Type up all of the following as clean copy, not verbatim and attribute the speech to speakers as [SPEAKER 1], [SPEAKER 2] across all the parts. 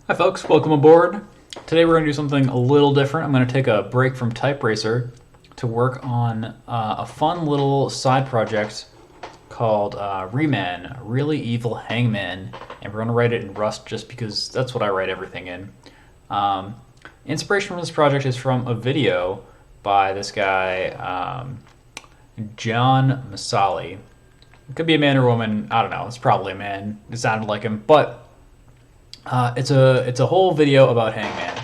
[SPEAKER 1] Hi folks, welcome aboard. Today we're going to do something a little different. I'm going to take a break from TypeRacer to work on a fun little side project called Reman, Really Evil Hangman, and we're going to write it in Rust just because that's what I write everything in. Um, Inspiration from this project is from a video by this guy, John Masali. It could be a man or woman, I don't know, it's probably a man, it sounded like him, but it's a whole video about Hangman,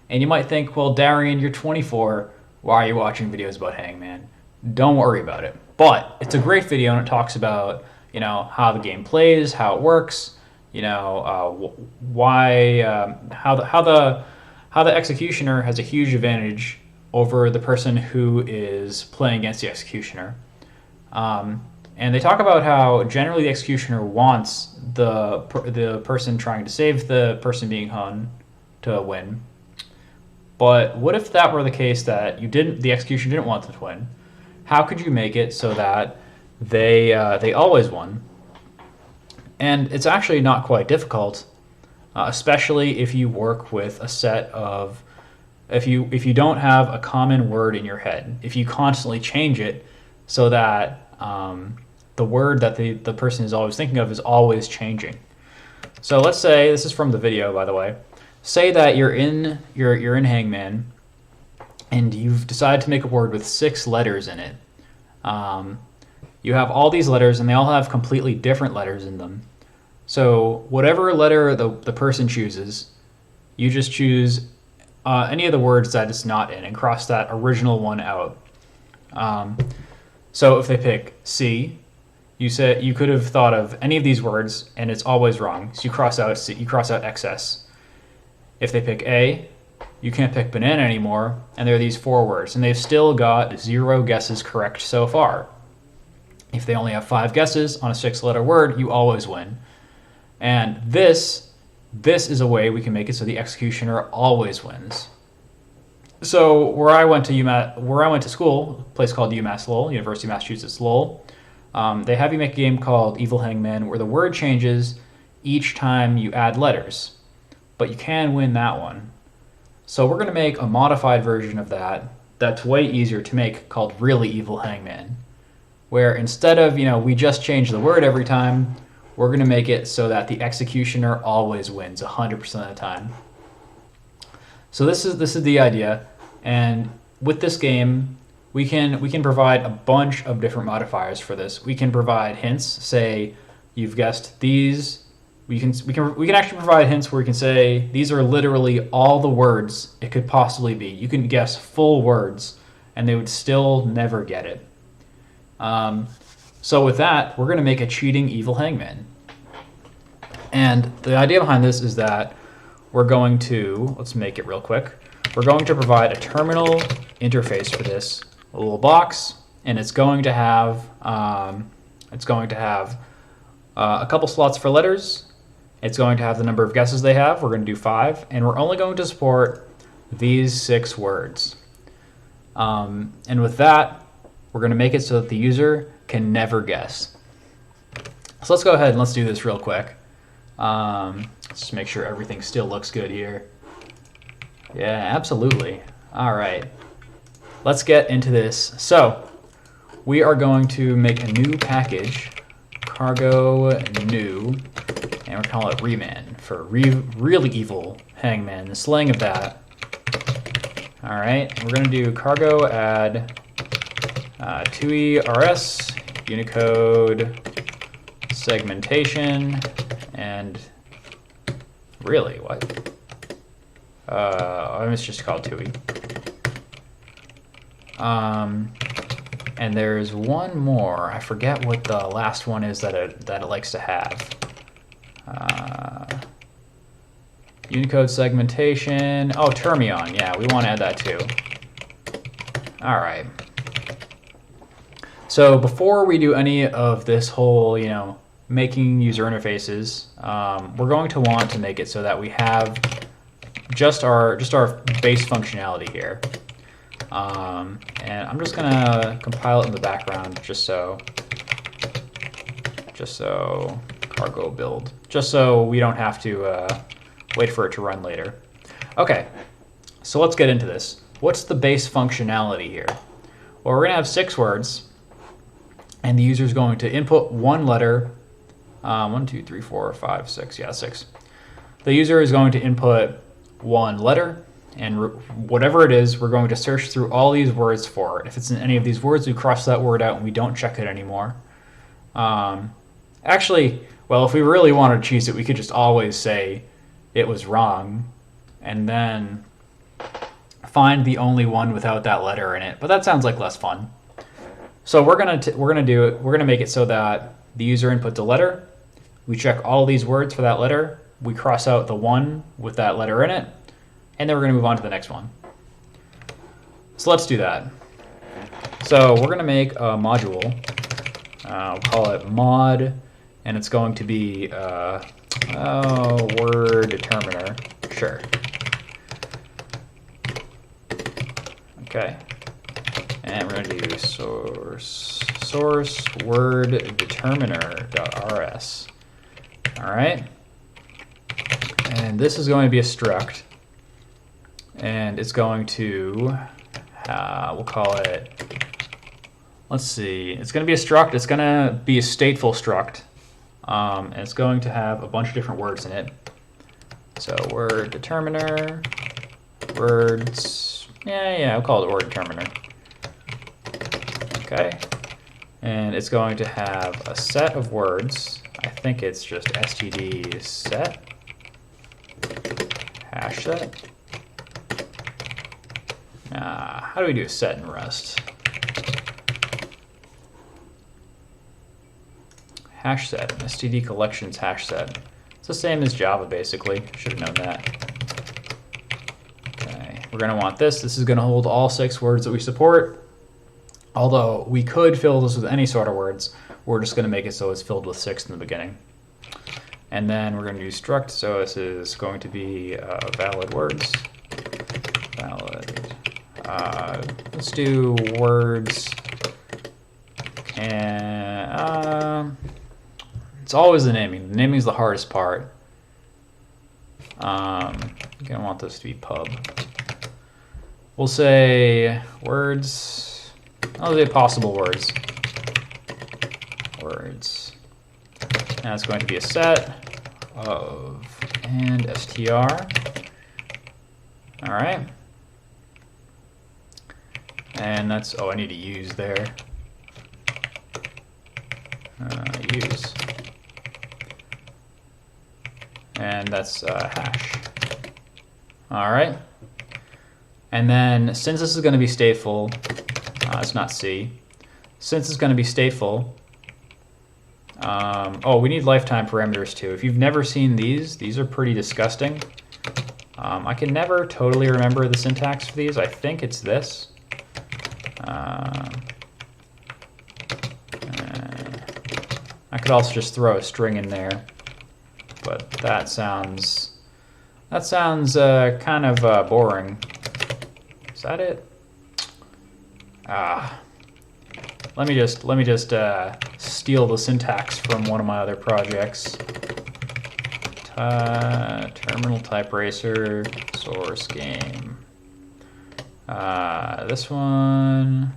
[SPEAKER 1] and you might think, well, Darian, you're 24. Why are you watching videos about Hangman? Don't worry about it. But it's a great video, and it talks about how the game plays, how it works, why how the executioner has a huge advantage over the person who is playing against the executioner. And they talk about how generally the executioner wants the person trying to save the person being hung to win. But what if that were the case that the execution didn't want them to win? How could you make it so that they always won? And it's actually not quite difficult, especially if you work with a set of if you don't have a common word in your head. If you constantly change it so that the word that the person is always thinking of is always changing. So let's say, this is from the video, by the way. Say that you're in Hangman, and you've decided to make a word with 6 letters in it. You have all these letters, and they all have completely different letters in them. So whatever letter the person chooses, you just choose any of the words that it's not in and cross that original one out. So if they pick C, you could have thought of any of these words, and it's always wrong. So you cross out C, you cross out excess. If they pick A, you can't pick banana anymore, and there are these 4 words, and they've still got 0 guesses correct so far. If they only have 5 guesses on a 6-letter word, you always win. And this is a way we can make it so the executioner always wins. So where I went to school, a place called UMass Lowell, University of Massachusetts Lowell, they have you make a game called Evil Hangman where the word changes each time you add letters, but you can win that one. So we're going to make a modified version of that's way easier to make, called Really Evil Hangman, where instead of we just change the word every time, we're going to make it so that the executioner always wins 100% of the time. So this is the idea, and with this game, we can provide a bunch of different modifiers for this. We can provide hints. Say you've guessed these. We can actually provide hints where we can say these are literally all the words it could possibly be. You can guess full words, and they would still never get it. So with that, we're going to make a cheating evil hangman. And the idea behind this is that we're going to, let's make it real quick. We're going to provide a terminal interface for this, a little box, and it's going to have a couple slots for letters. It's going to have the number of guesses they have. We're going to do 5, and we're only going to support these 6 words. And with that, we're going to make it so that the user can never guess. So let's go ahead and let's do this real quick. Let's just make sure everything still looks good here. Yeah, absolutely. All right. Let's get into this. So we are going to make a new package, cargo new, and we're call it Reman for really evil hangman, the slang of that. All right, we're going to do cargo add 2ERS Unicode segmentation and really what? It's just called 2E. And there's one more. I forget what the last one is that it likes to have. Unicode segmentation. Oh, Termion. Yeah, we want to add that too. All right. So before we do any of this whole, making user interfaces, we're going to want to make it so that we have just our base functionality here. And I'm just gonna compile it in the background just so cargo build, just so we don't have to wait for it to run later. Okay, so let's get into this. What's the base functionality here? Well, we're going to have 6 words, and the user is going to input one letter. 1, 2, 3, 4, 5, 6. Yeah, 6. The user is going to input one letter, and whatever it is, we're going to search through all these words for it. If it's in any of these words, we cross that word out and we don't check it anymore. Actually, well, if we really wanted to cheese it, we could just always say it was wrong, and then find the only one without that letter in it. But that sounds like less fun. So we're gonna make it so that the user inputs a letter. We check all these words for that letter. We cross out the one with that letter in it, and then we're gonna move on to the next one. So let's do that. So we're gonna make a module. We'll call it mod, and it's going to be word determiner. Sure. Okay. And we're going to do source word determiner.rs. All right. And this is going to be a struct, and it's going to we'll call it. Let's see. It's going to be a struct. It's going to be a stateful struct, and it's going to have a bunch of different words in it. So word determiner, words. Yeah, I'll call it word determiner. Okay. And it's going to have a set of words. I think it's just std set, hash set. How do we do a set in Rust? Hash set, std collections hash set. It's the same as Java, basically. Should have known that. We're going to want this. This is going to hold all 6 words that we support. Although we could fill this with any sort of words. We're just going to make it so it's filled with 6 in the beginning. And then we're going to do struct. So this is going to be valid words. Valid. Let's do words. It's always the naming. The naming is the hardest part. I'm going to want this to be pub. We'll say words. I'll say possible words. Words. And it's going to be a set of and str. All right. And that's, I need to use there. Use. And that's hash. All right. And then since this is going to be stateful, it's not C. Since it's going to be stateful, we need lifetime parameters too. If you've never seen these are pretty disgusting. I can never totally remember the syntax for these. I think it's this. I could also just throw a string in there, but that sounds kind of boring. Is that it? Let me just steal the syntax from one of my other projects. Terminal type racer source game. This one,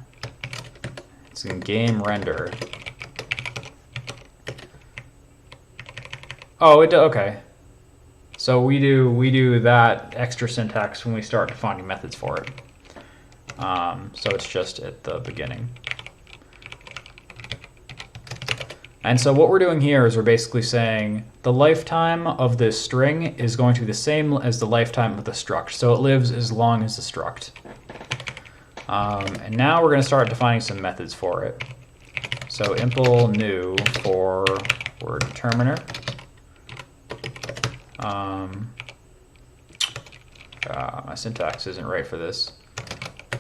[SPEAKER 1] it's in game render. Oh, okay. So we do that extra syntax when we start defining methods for it. So it's just at the beginning. And so what we're doing here is we're basically saying the lifetime of this string is going to be the same as the lifetime of the struct. So it lives as long as the struct. And now we're going to start defining some methods for it. So impl new for word determiner. My syntax isn't right for this.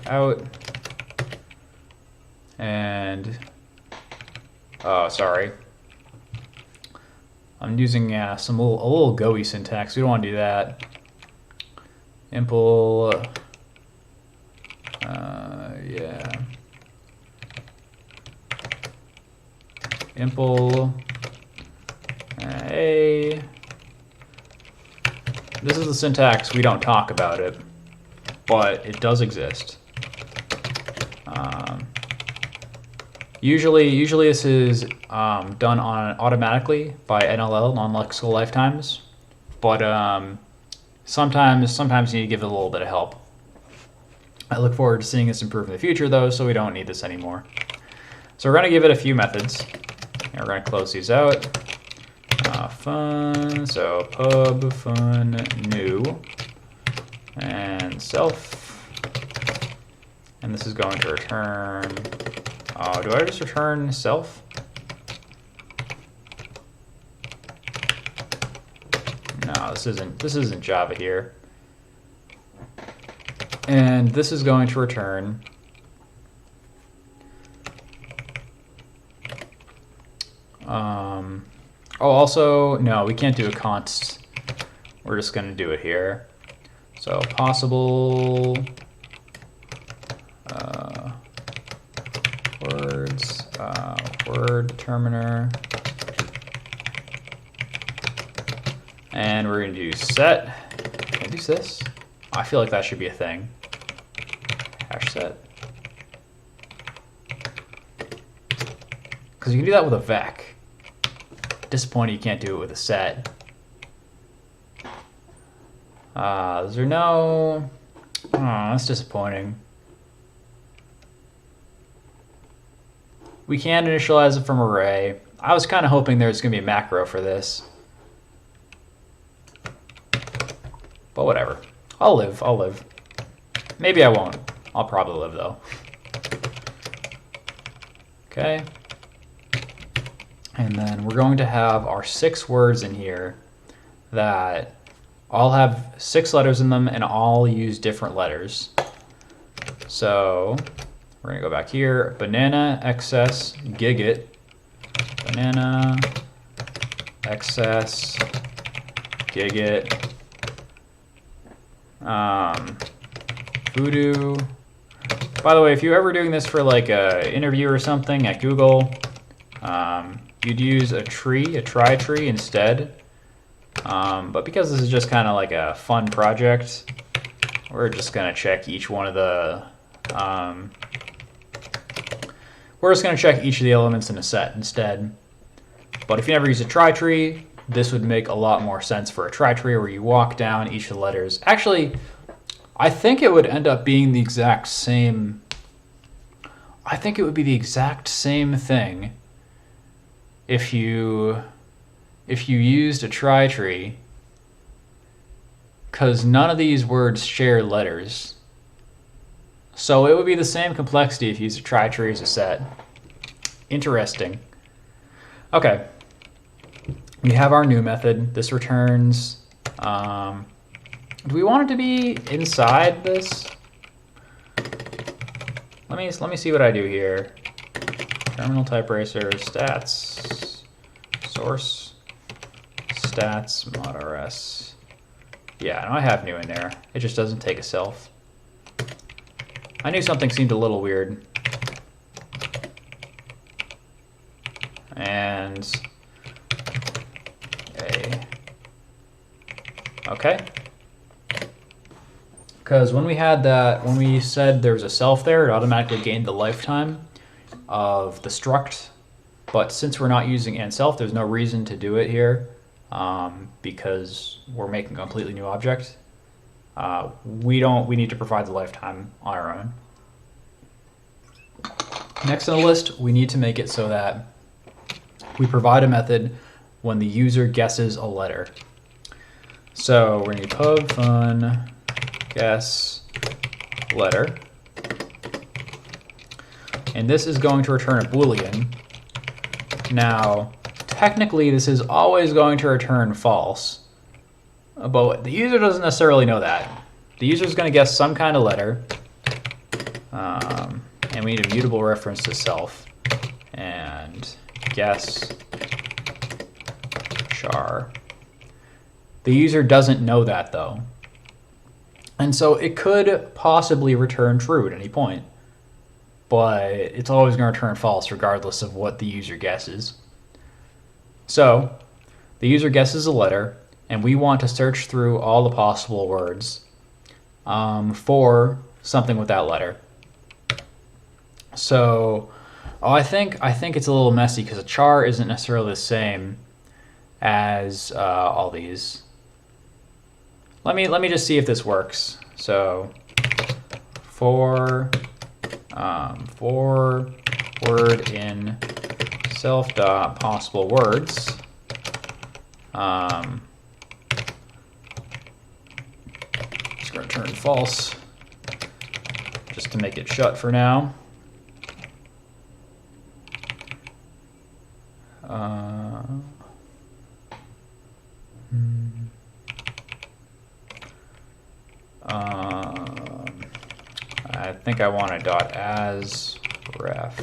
[SPEAKER 1] Out. And sorry. I'm using a little Go-y syntax. We don't want to do that. Impl. Yeah. Impl. A. this is the syntax. We don't talk about it, but it does exist. Usually this is done automatically by NLL, non-lexical lifetimes, but sometimes you need to give it a little bit of help. I look forward to seeing this improve in the future, though, so we don't need this anymore. So we're going to give it a few methods. And we're going to close these out. Fun, so pub fun new and self, and this is going to return. Oh, do I just return self? No, this isn't Java here. And this is going to return oh, also, no, we can't do a const. We're just going to do it here. So possible words, word determiner. And we're going to do set. Can I do this? I feel like that should be a thing. Hash set. Because you can do that with a vec. Disappointed you can't do it with a set. Is there no... Oh, that's disappointing. We can initialize it from array. I was kind of hoping there was going to be a macro for this. But whatever. I'll live. Maybe I won't. I'll probably live though. Okay. And then we're going to have our 6 words in here that all have 6 letters in them and all use different letters. So we're going to go back here. Banana, excess, gigit. Banana, excess, gigit. Voodoo. By the way, if you're ever doing this for like a interview or something at Google, you'd use a try tree instead. But because this is just kind of like a fun project, we're just gonna check each one of the we're just gonna check each of the elements in a set instead. But if you never use a try tree, this would make a lot more sense for a try tree where you walk down each of the letters. Actually, I think it would end up being the exact same. I think it would be the exact same thing if you used a try tree, because none of these words share letters. So it would be the same complexity if you used a try tree as a set. Interesting. Okay. We have our new method. This returns. Do we want it to be inside this? Let me see what I do here. Terminal type racer stats source stats mod rs. Yeah, no, I have new in there. It just doesn't take a self. I knew something seemed a little weird. And okay. Because when we had that, when we said there was a self there, it automatically gained the lifetime of the struct. But since we're not using and self, there's no reason to do it here because we're making a completely new object. We need to provide the lifetime on our own. Next on the list, we need to make it so that we provide a method when the user guesses a letter. So we're going to pub fun guess letter. And this is going to return a Boolean. Now, technically, this is always going to return false, but the user doesn't necessarily know that. The user is going to guess some kind of letter, and we need a mutable reference to self, and guess char. The user doesn't know that, though. And so it could possibly return true at any point, but it's always going to return false regardless of what the user guesses. So the user guesses a letter. and we want to search through all the possible words for something with that letter. So, I think it's a little messy because a char isn't necessarily the same as all these. Let me just see if this works. So, for word in self dot possible words. Just going to return false just to make it shut for now. I think I want a dot as ref.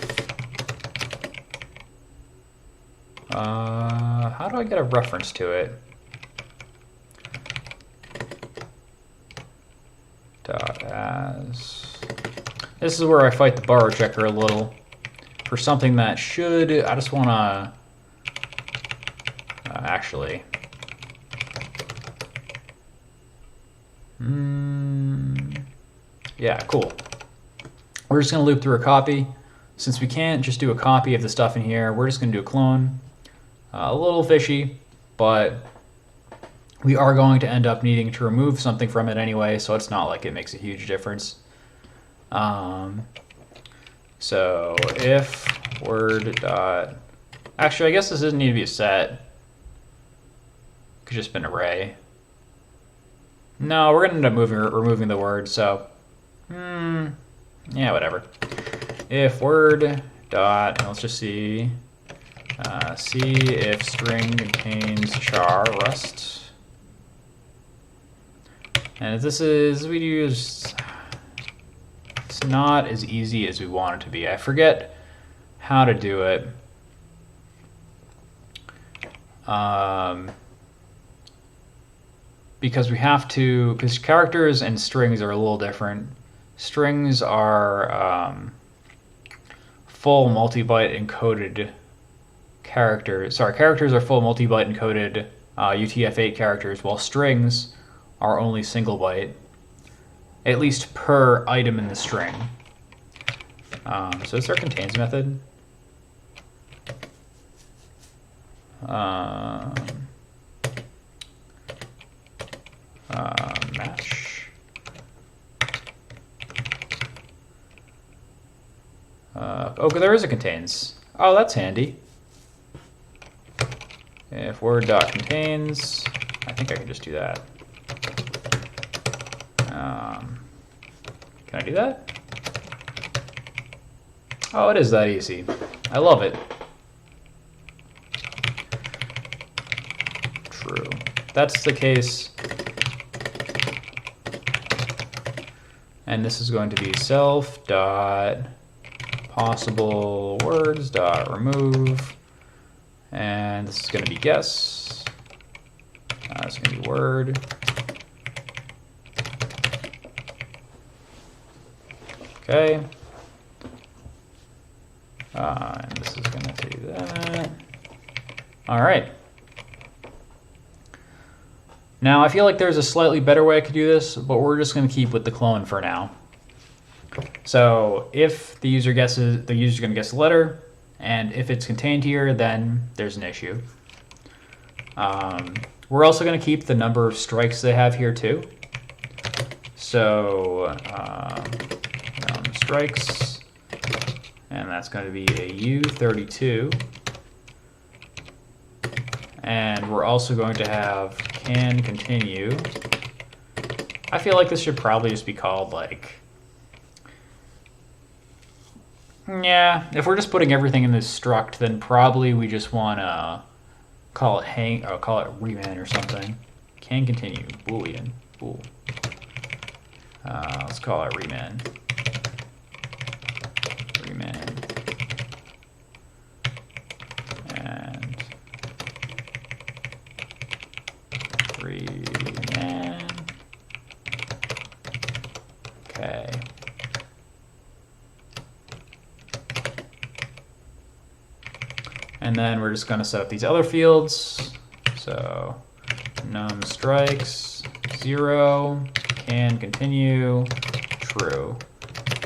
[SPEAKER 1] How do I get a reference to it? Dot as. This is where I fight the borrow checker a little for something that should. I just want to actually. Yeah, cool. We're just going to loop through a copy. Since we can't just do a copy of the stuff in here, we're just going to do a clone. A little fishy, but we are going to end up needing to remove something from it anyway, so it's not like it makes a huge difference. So if word dot... Actually, I guess this doesn't need to be a set. It could just be an array. No, we're going to end up removing the word, so... yeah, whatever. If word dot... Let's just see... see if string contains char rust. And this is... we use... It's not as easy as we want it to be. I forget how to do it. Because we have to, because characters and strings are a little different. Strings are full multi-byte encoded characters. Sorry, characters are full multi-byte encoded UTF-8 characters, while strings are only single byte, at least per item in the string. So is there a contains method? Match. Oh, there is a contains. Oh, that's handy. If word dot contains, I think I can just do that. Can I do that? Oh, it is that easy. I love it. True. That's the case. And this is going to be self dot possible words dot remove, and this is going to be guess. It's going to be word. Okay. And this is going to do that. All right. Now I feel like there's a slightly better way I could do this, but we're just going to keep with the clone for now. So if the user guesses, the user's going to guess the letter, and if it's contained here, then there's an issue. We're also going to keep the number of strikes they have here too. So strikes, and that's going to be a U32. And we're also going to have can continue. I feel like this should probably just be called like, yeah, if we're just putting everything in this struct, then probably we just want to call it call it reman or something. Can continue, boolean, bool. Let's call it reman. Reman. And reman. Okay. And then we're just going to set up these other fields. So num strikes 0, can continue, true.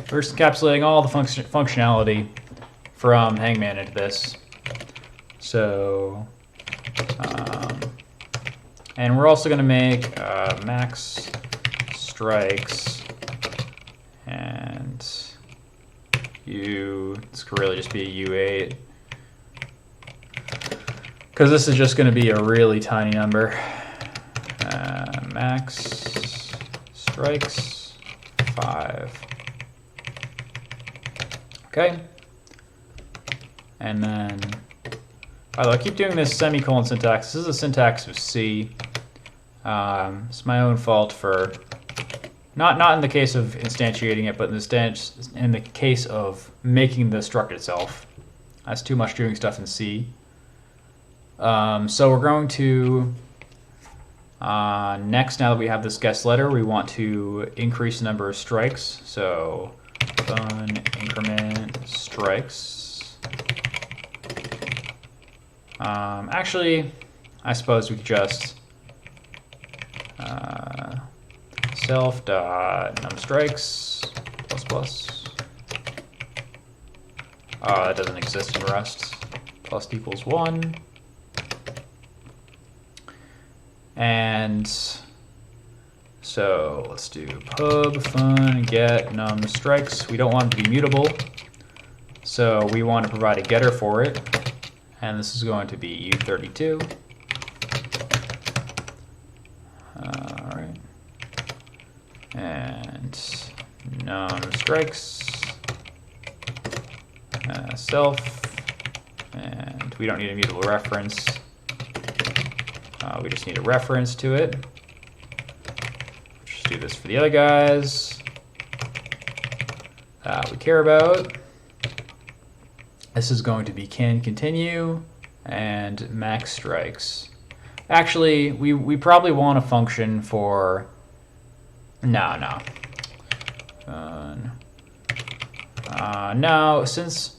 [SPEAKER 1] We're just encapsulating all the functionality from Hangman into this. So, and we're also going to make max strikes, and this could really just be a U8, because this is just going to be a really tiny number. Max strikes 5. Okay. And then, by the way, I keep doing this semicolon syntax. This is the syntax of C. It's my own fault for not in the case of instantiating it, but in the case of making the struct itself. That's too much doing stuff in C. So we're going to next, now that we have this guest letter, we want to increase the number of strikes. So fun increment strikes. Actually, I suppose we could just self dot num strikes plus plus. That doesn't exist in Rust. Plus equals 1. And so let's do pub fun get num strikes. We don't want it to be mutable, so we want to provide a getter for it, and this is going to be u32. All right, and num strikes self, and we don't need a mutable reference. We just need a reference to it. Just do this for the other guys we care about. This is going to be can continue and max strikes. Actually, we probably want a function for no, since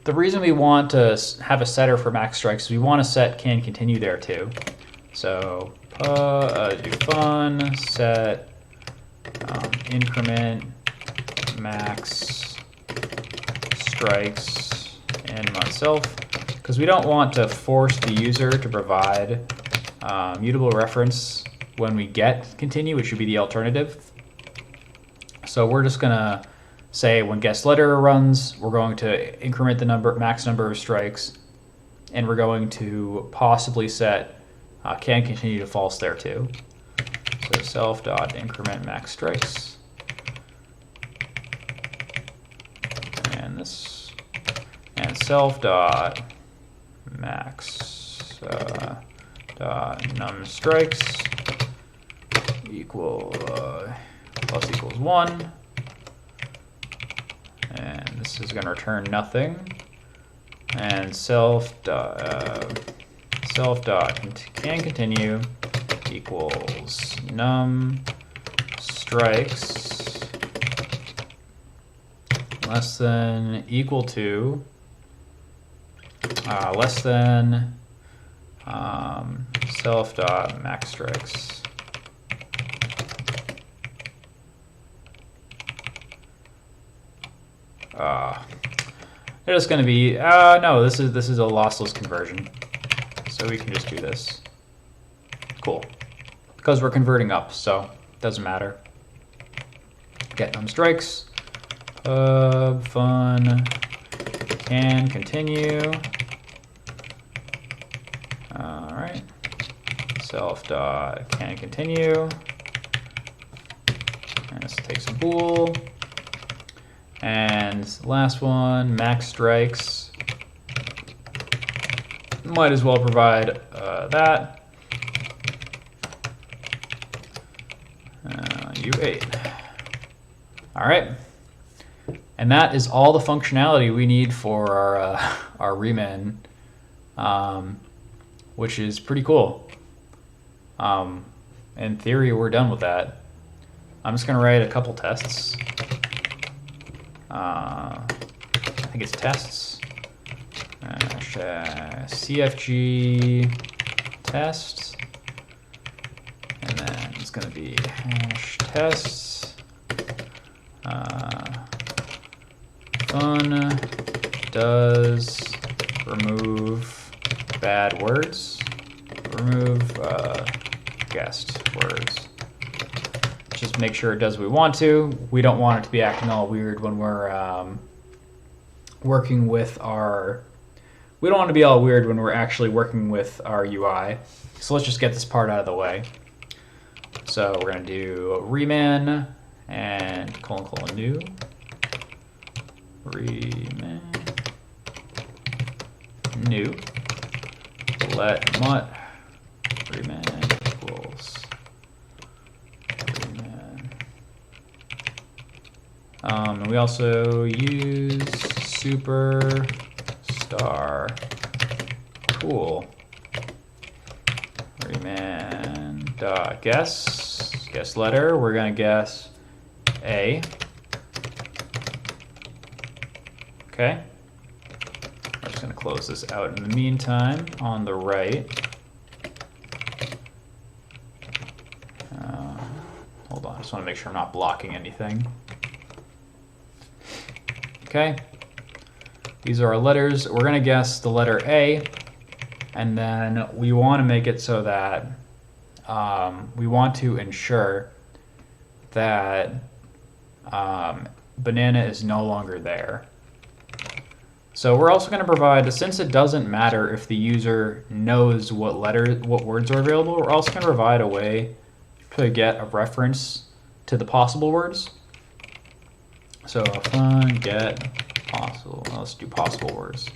[SPEAKER 1] the reason we want to have a setter for max strikes is we want to set can continue there too. So do fun set increment max strikes and myself, because we don't want to force the user to provide mutable reference when we get continue, which would be the alternative. So we're just gonna say when guest letter runs, we're going to increment the max number of strikes, and we're going to possibly set can continue to false there too. So self dot increment max strikes, and this, and self dot max dot num strikes equal plus equals 1. And this is going to return nothing. And self dot can continue equals num strikes less than equal to less than self dot max strikes. It's going to be no. This is a lossless conversion, so we can just do this. Cool, because we're converting up, so it doesn't matter. Get num strikes. Fun can continue. All right. Self dot can continue. And this takes a bool. And last one, max strikes. Might as well provide that. U8. All right. And that is all the functionality we need for our reman, which is pretty cool. In theory, we're done with that. I'm just going to write a couple tests. I think it's tests. CFG test, and then it's going to be hash tests. Fun does remove bad words. Remove guessed words. Just make sure it does what we want to. We don't want it to be acting all weird when we're working with our... We don't want to be all weird when we're actually working with our UI. So let's just get this part out of the way. So we're going to do reman and : new. Reman new. Let mut reman equals reman. And we also use superstar cool reman dot guess letter. We're gonna guess A. Okay. I'm just gonna close this out in the meantime. On the right, hold on, I just want to make sure I'm not blocking anything. Okay. These are our letters. We're gonna guess the letter A, and then we want to make it so that we want to ensure that banana is no longer there. So we're also going to provide, since it doesn't matter if the user knows what words are available, we're also going to provide a way to get a reference to the possible words. So fun get possible. Let's do possible words.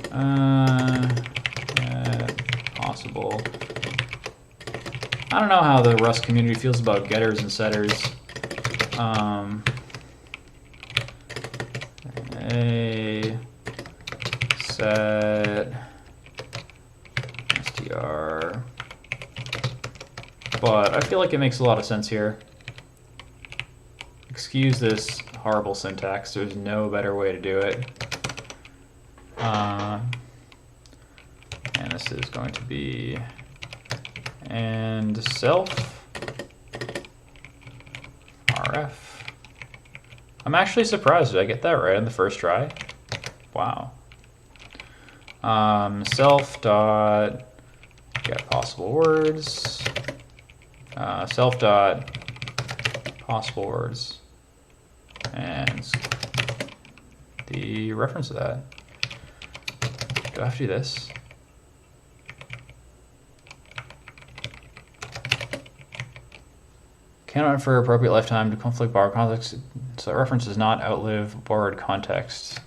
[SPEAKER 1] Get possible. I don't know how the Rust community feels about getters and setters. A set str, but I feel like it makes a lot of sense here. Excuse this horrible syntax. There's no better way to do it. And this is going to be and self rf. I'm actually surprised. Did I get that right on the first try? Wow. Self dot get possible words. Self dot possible words, and the reference to that. Do I have to do this? Cannot infer appropriate lifetime to conflict borrowed context, so that reference does not outlive borrowed context.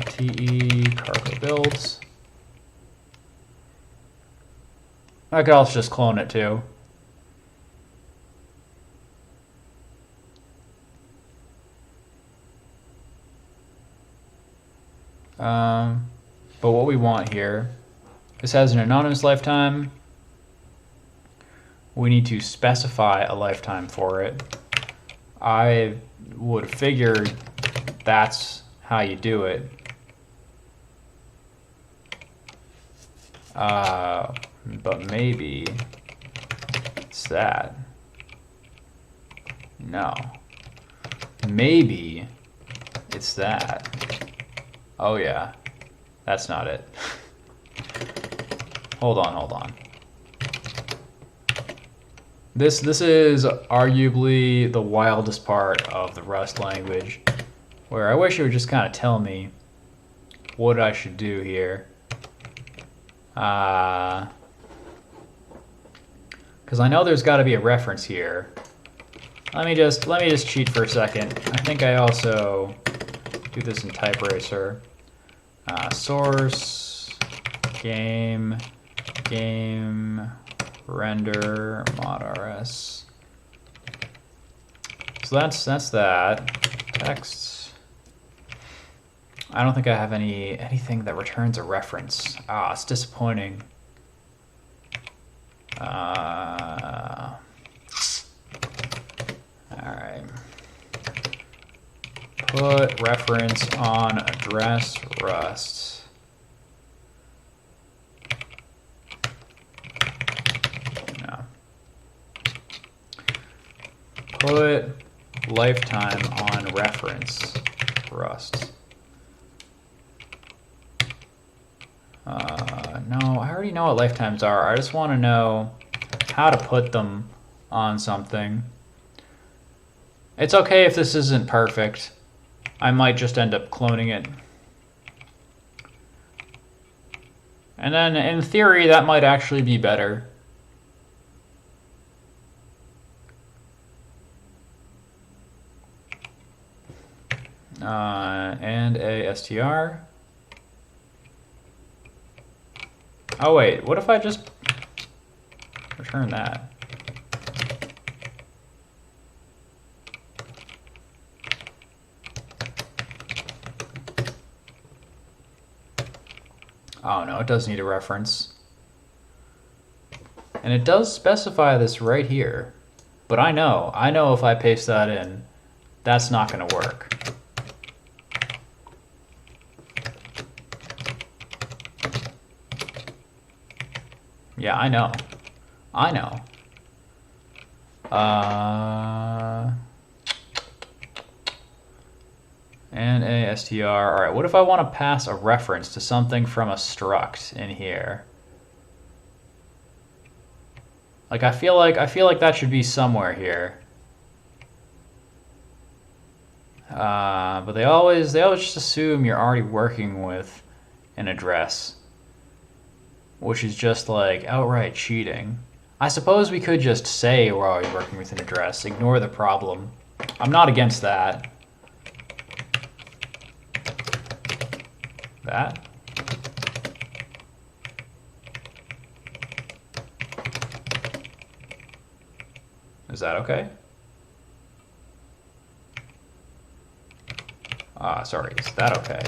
[SPEAKER 1] TE cargo builds. I could also just clone it too. But what we want here, this has an anonymous lifetime. We need to specify a lifetime for it. I would figure that's how you do it. But maybe it's that. No. Maybe it's that. Oh yeah, that's not it. Hold on. This is arguably the wildest part of the Rust language, where I wish it would just kind of tell me what I should do here. Because I know there's got to be a reference here. Let me just cheat for a second. I think I also do this in TypeRacer. Source game render mod rs. So that's that. Text. I don't think I have anything that returns a reference. It's disappointing. All right. Put reference on address Rust. No. Put lifetime on reference Rust. No, I already know what lifetimes are. I just want to know how to put them on something. It's okay if this isn't perfect. I might just end up cloning it. And then in theory, that might actually be better. And a str. Oh wait, what if I just return that? Oh no, it does need a reference. And it does specify this right here. But I know if I paste that in, that's not going to work. Yeah, I know. And a str. All right, what if I want to pass a reference to something from a struct in here? Like I feel like that should be somewhere here. But they always just assume you're already working with an address, which is just like outright cheating. I suppose we could just say we're already working with an address, ignore the problem. I'm not against that. That? Is that okay? Sorry, is that okay?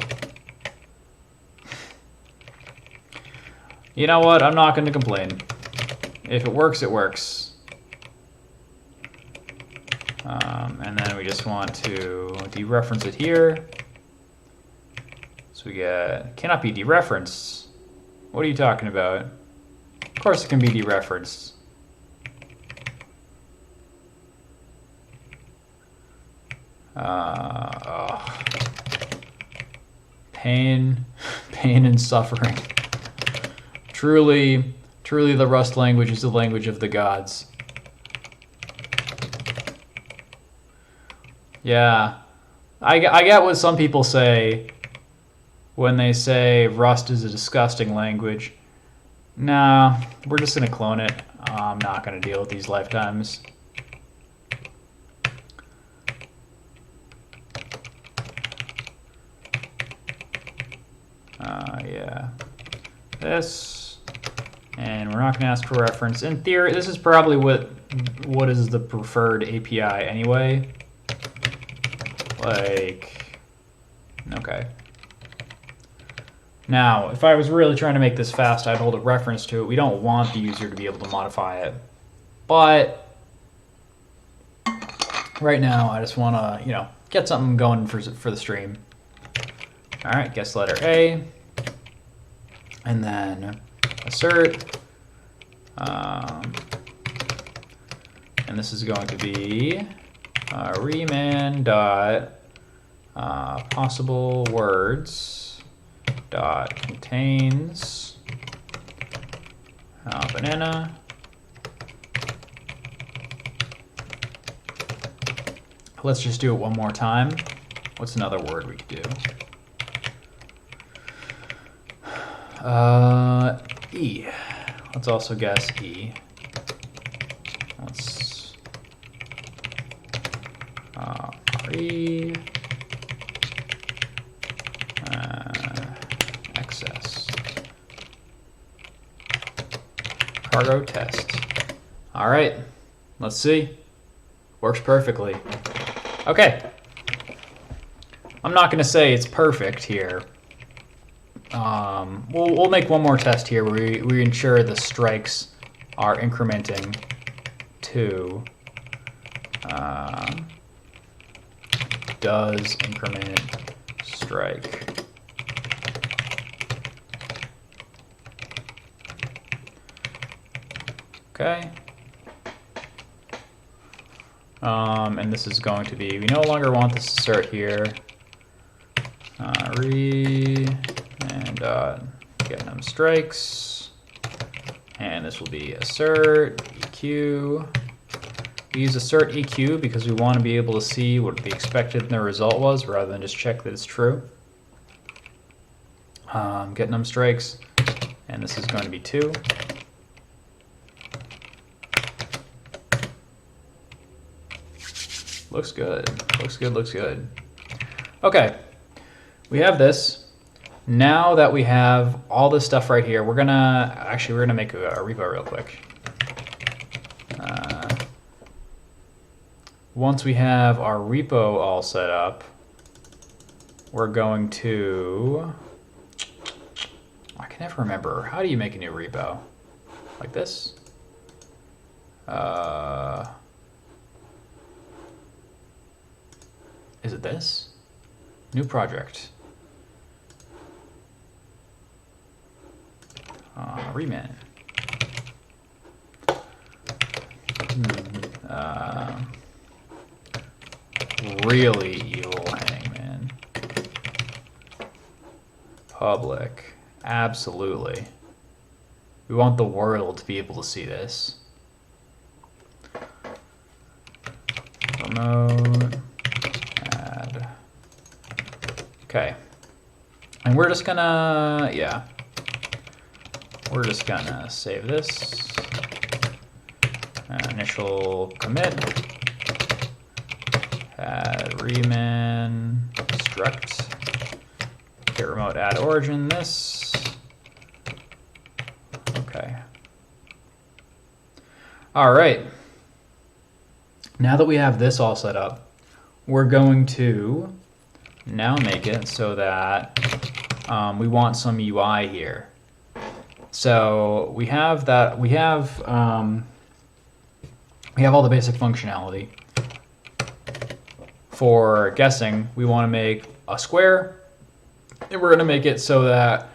[SPEAKER 1] You know what? I'm not going to complain. If it works, it works. And then we just want to dereference it here. So we get, cannot be dereferenced. What are you talking about? Of course it can be dereferenced. Pain and suffering. Truly the Rust language is the language of the gods. Yeah, I get what some people say when they say Rust is a disgusting language. Nah, we're just gonna clone it. I'm not gonna deal with these lifetimes. Yeah, this, and we're not going to ask for reference. In theory, this is probably what is the preferred API anyway. Like, okay. Now, if I was really trying to make this fast, I'd hold a reference to it. We don't want the user to be able to modify it, but right now, I just want to, get something going for the stream. All right, guess letter A. And then assert, and this is going to be reman dot possible words dot contains banana. Let's just do it one more time. What's another word we could do? E. Let's also guess E. Let's re excess cargo test. All right, let's see. Works perfectly. Okay. I'm not going to say it's perfect here. We'll make one more test here where we ensure the strikes are incrementing to does increment strike. Okay. And this is going to be, we no longer want this assert here. And get them strikes. And this will be assert, EQ. We use assert EQ because we want to be able to see what the expected result was rather than just check that it's true. Getting them strikes. And this is going to be 2. Looks good. Looks good, looks good. Okay, we have this. Now that we have all this stuff right here, we're gonna make a repo real quick. Once we have our repo all set up, we're going to, I can never remember, how do you make a new repo? Like this? Is it this? New project. Reman. Really evil Hangman. Public. Absolutely. We want the world to be able to see this. Remote. Add. Okay. And we're just gonna, yeah. We're just gonna save this. Initial commit. Add reman struct. Get remote add origin this. Okay. All right. Now that we have this all set up, we're going to now make it so that we want some UI here. So we have that. We have all the basic functionality. For guessing, we want to make a square, and we're going to make it so that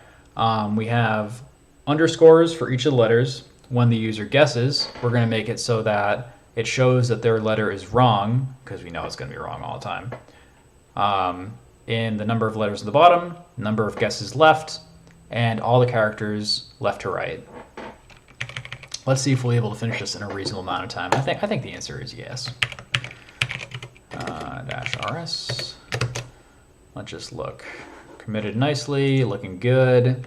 [SPEAKER 1] we have underscores for each of the letters. When the user guesses, we're going to make it so that it shows that their letter is wrong, because we know it's going to be wrong all the time. In the number of letters at the bottom, number of guesses left, and all the characters left to right. Let's see if we'll be able to finish this in a reasonable amount of time. I think the answer is yes. -rs. Let's just look. Committed nicely, looking good.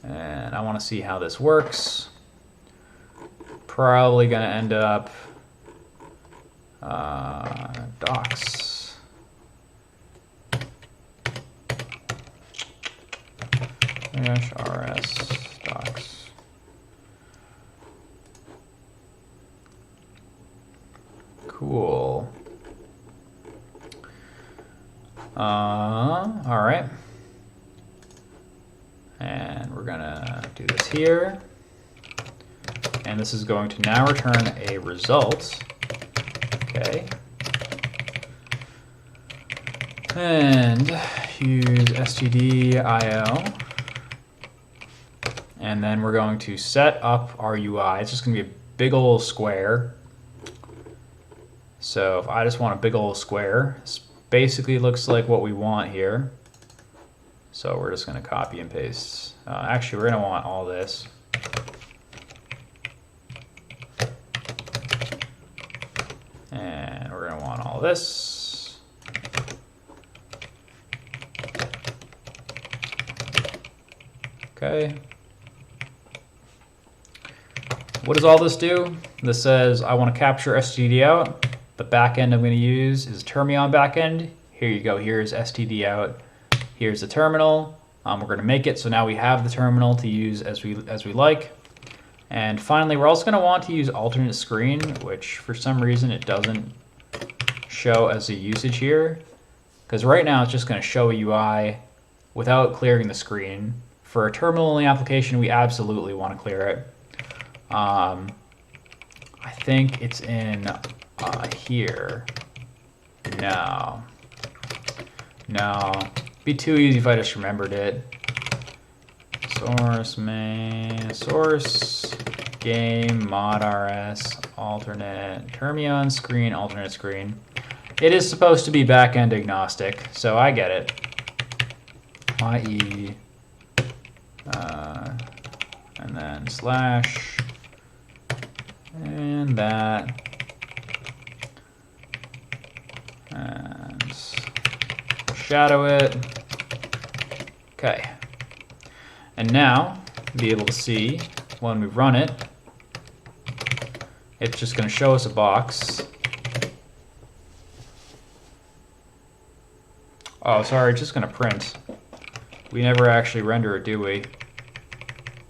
[SPEAKER 1] And I want to see how this works. Probably going to end up docs. -rs docs. Cool. All right. And we're gonna do this here. And this is going to now return a result. Okay. And use stdio. And then we're going to set up our UI. It's just gonna be a big old square. So if I just want a big old square, this basically looks like what we want here. So we're just going to copy and paste. Actually, we're going to want all this. And we're going to want all this. Okay. What does all this do? This says I want to capture std out. The backend I'm going to use is Termion backend. Here you go. Here's std out. Here's the terminal. We're going to make it so now we have the terminal to use as we like. And finally, we're also going to want to use alternate screen, which for some reason it doesn't show as a usage here. Because right now it's just going to show a UI without clearing the screen. For a terminal-only application, we absolutely want to clear it. I think it's in here. No. No. Be too easy if I just remembered it. Source main, source game mod rs alternate termion screen alternate screen. It is supposed to be backend agnostic, so I get it. IE and then slash and that and shadow it. Okay. And now, be able to see when we run it, it's just going to show us a box. Oh, sorry, it's just going to print. We never actually render it, do we?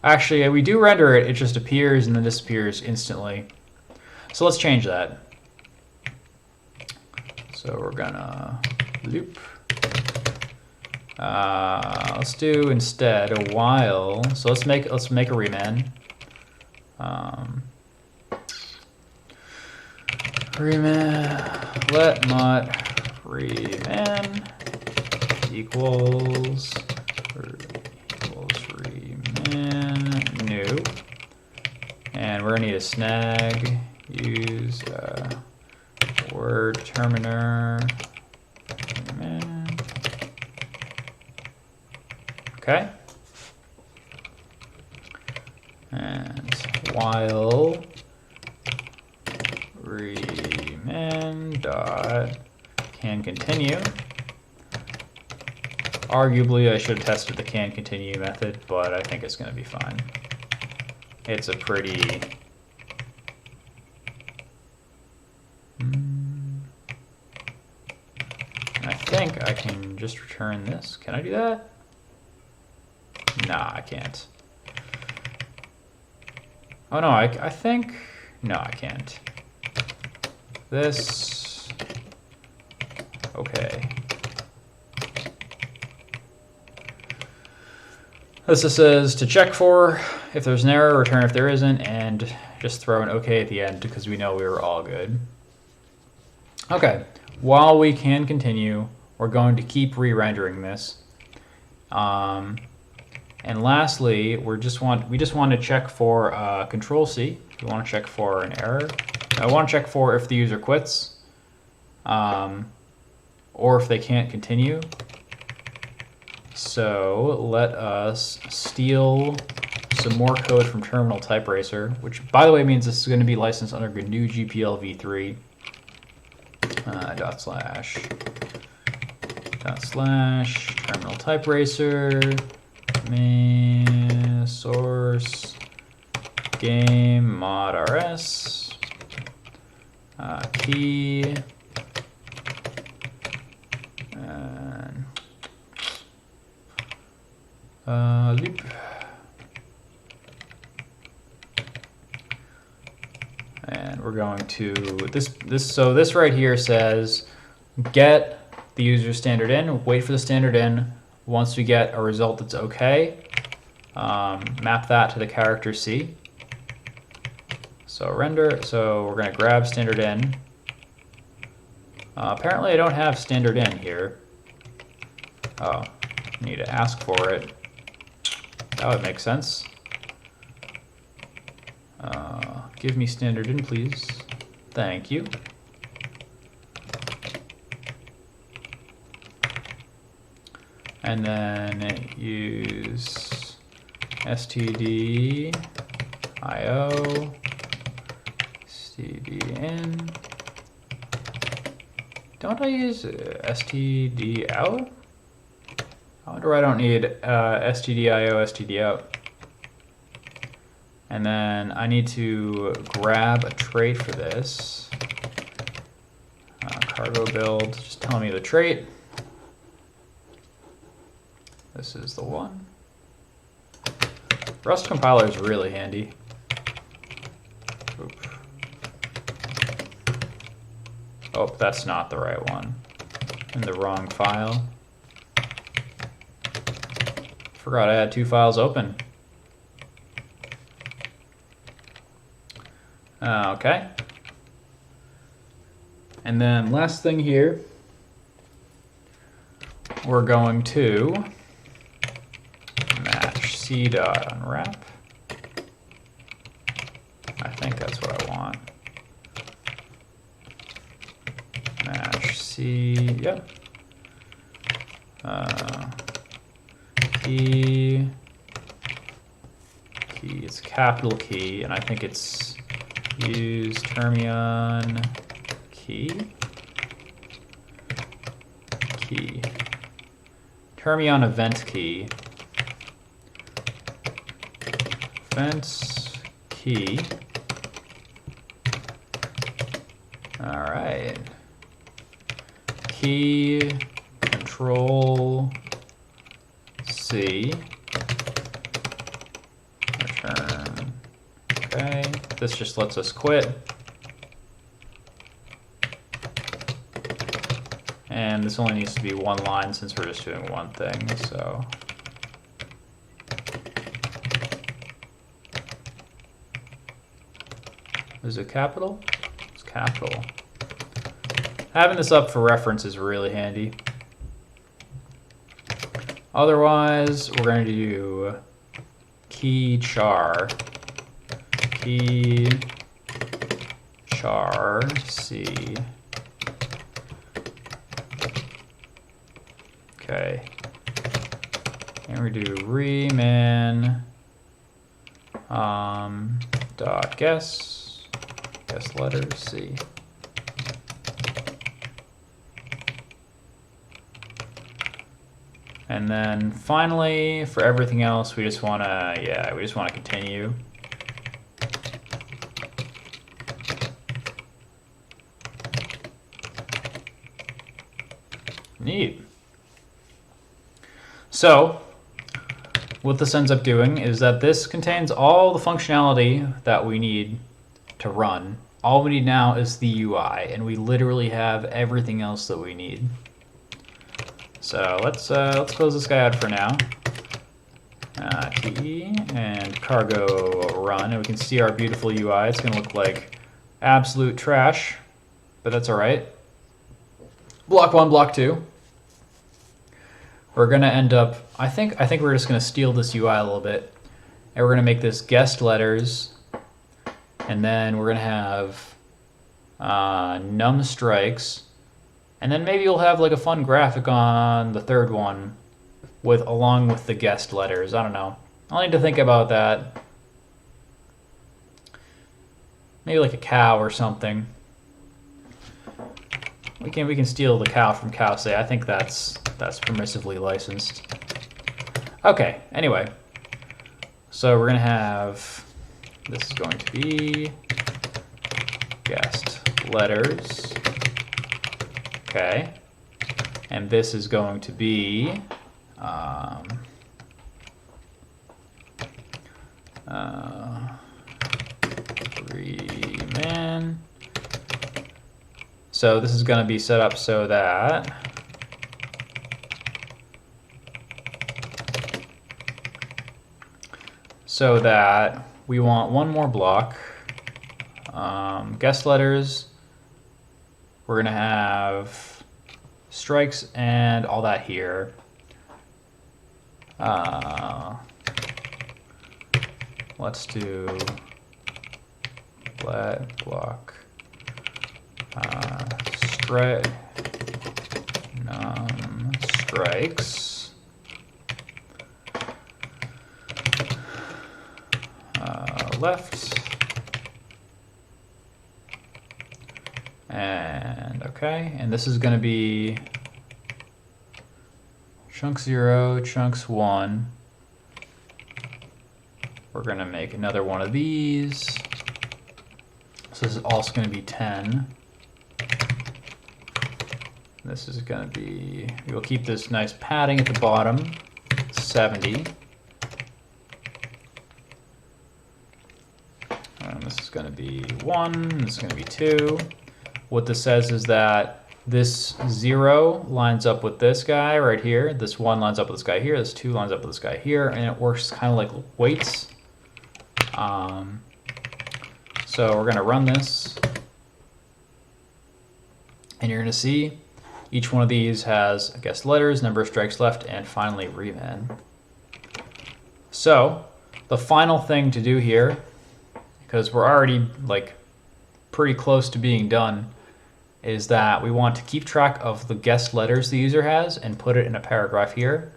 [SPEAKER 1] Actually, we do render it, it just appears and then disappears instantly. So let's change that. So we're gonna loop. Let's do instead a while. So let's make a reman. Reman let mut reman equals reman new, and we're gonna need a snag. Use word terminer. Reman. Okay. And while reman dot can continue. Arguably, I should have tested the can continue method, but I think it's going to be fine. It's a pretty I think I can just return this. Can I do that? Nah, I can't. Oh no, I think... No, I can't. This... Okay. This says to check for if there's an error, return if there isn't, and just throw an OK at the end because we know we were all good. Okay, while we can continue, we're going to keep re-rendering this. And lastly, we just want to check for Control C. We want to check for an error. I want to check for if the user quits, or if they can't continue. So let us steal some more code from Terminal Type Racer, which by the way means this is going to be licensed under GNU GPL v3. Dot slash terminal type racer main source game mod rs key and loop. And we're going to so this right here says get the user standard in, wait for the standard in. Once we get a result that's okay, map that to the character C. So render, so we're gonna grab standard in. Apparently I don't have standard in here. Oh, I need to ask for it. That would make sense. Give me standard in, please. Thank you. And then use std io stdin. Don't I use std out? I wonder why I don't need std io std out. And then I need to grab a trait for this. Cargo build, just telling me the trait. This is the one. Rust compiler is really handy. Oop. Oh, that's not the right one. In the wrong file. Forgot I had two files open. Okay. And then last thing here, we're going to match C dot unwrap. I think that's what I want. Match C, yep. Key, it's capital key, and I think it's use termion key. Termion event key. Event key. All right. Key control C. Return. Okay. This just lets us quit. And this only needs to be one line since we're just doing one thing, so. Is it capital? It's capital. Having this up for reference is really handy. Otherwise, we're going to do key char. Key char C. Okay. And we do reman dot guess letters C. And then finally, for everything else, we just want to, continue. Neat. So, what this ends up doing is that this contains all the functionality that we need to run. All we need now is the UI, and we literally have everything else that we need. So let's close this guy out for now. TE and cargo run, and we can see our beautiful UI. It's going to look like absolute trash, but that's all right. Block 1, block 2. We're going to end up, I think we're just going to steal this UI a little bit, and we're going to make this guest letters, and then we're going to have num strikes. And then maybe you'll have like a fun graphic on the third one along with the guest letters. I don't know. I'll need to think about that. Maybe like a cow or something. We can steal the cow from Cowsay. I think that's permissively licensed. Okay, anyway. So we're gonna have, this is going to be guest letters. Okay, and this is going to be reman. So this is going to be set up so that we want one more block. Guest letters. We're going to have strikes and all that here. Let's do let block num strikes left. And okay, and this is going to be chunks 0, chunks 1. We're going to make another one of these. So this is also going to be 10. This is going to be, we'll keep this nice padding at the bottom, 70. And this is going to be 1, this is going to be 2. What this says is that this 0 lines up with this guy right here, this 1 lines up with this guy here, this 2 lines up with this guy here, and it works kind of like weights. So we're going to run this. And you're going to see each one of these has guessed letters, number of strikes left, and finally Reman. So the final thing to do here, because we're already like pretty close to being done, is that we want to keep track of the guessed letters the user has and put it in a paragraph here.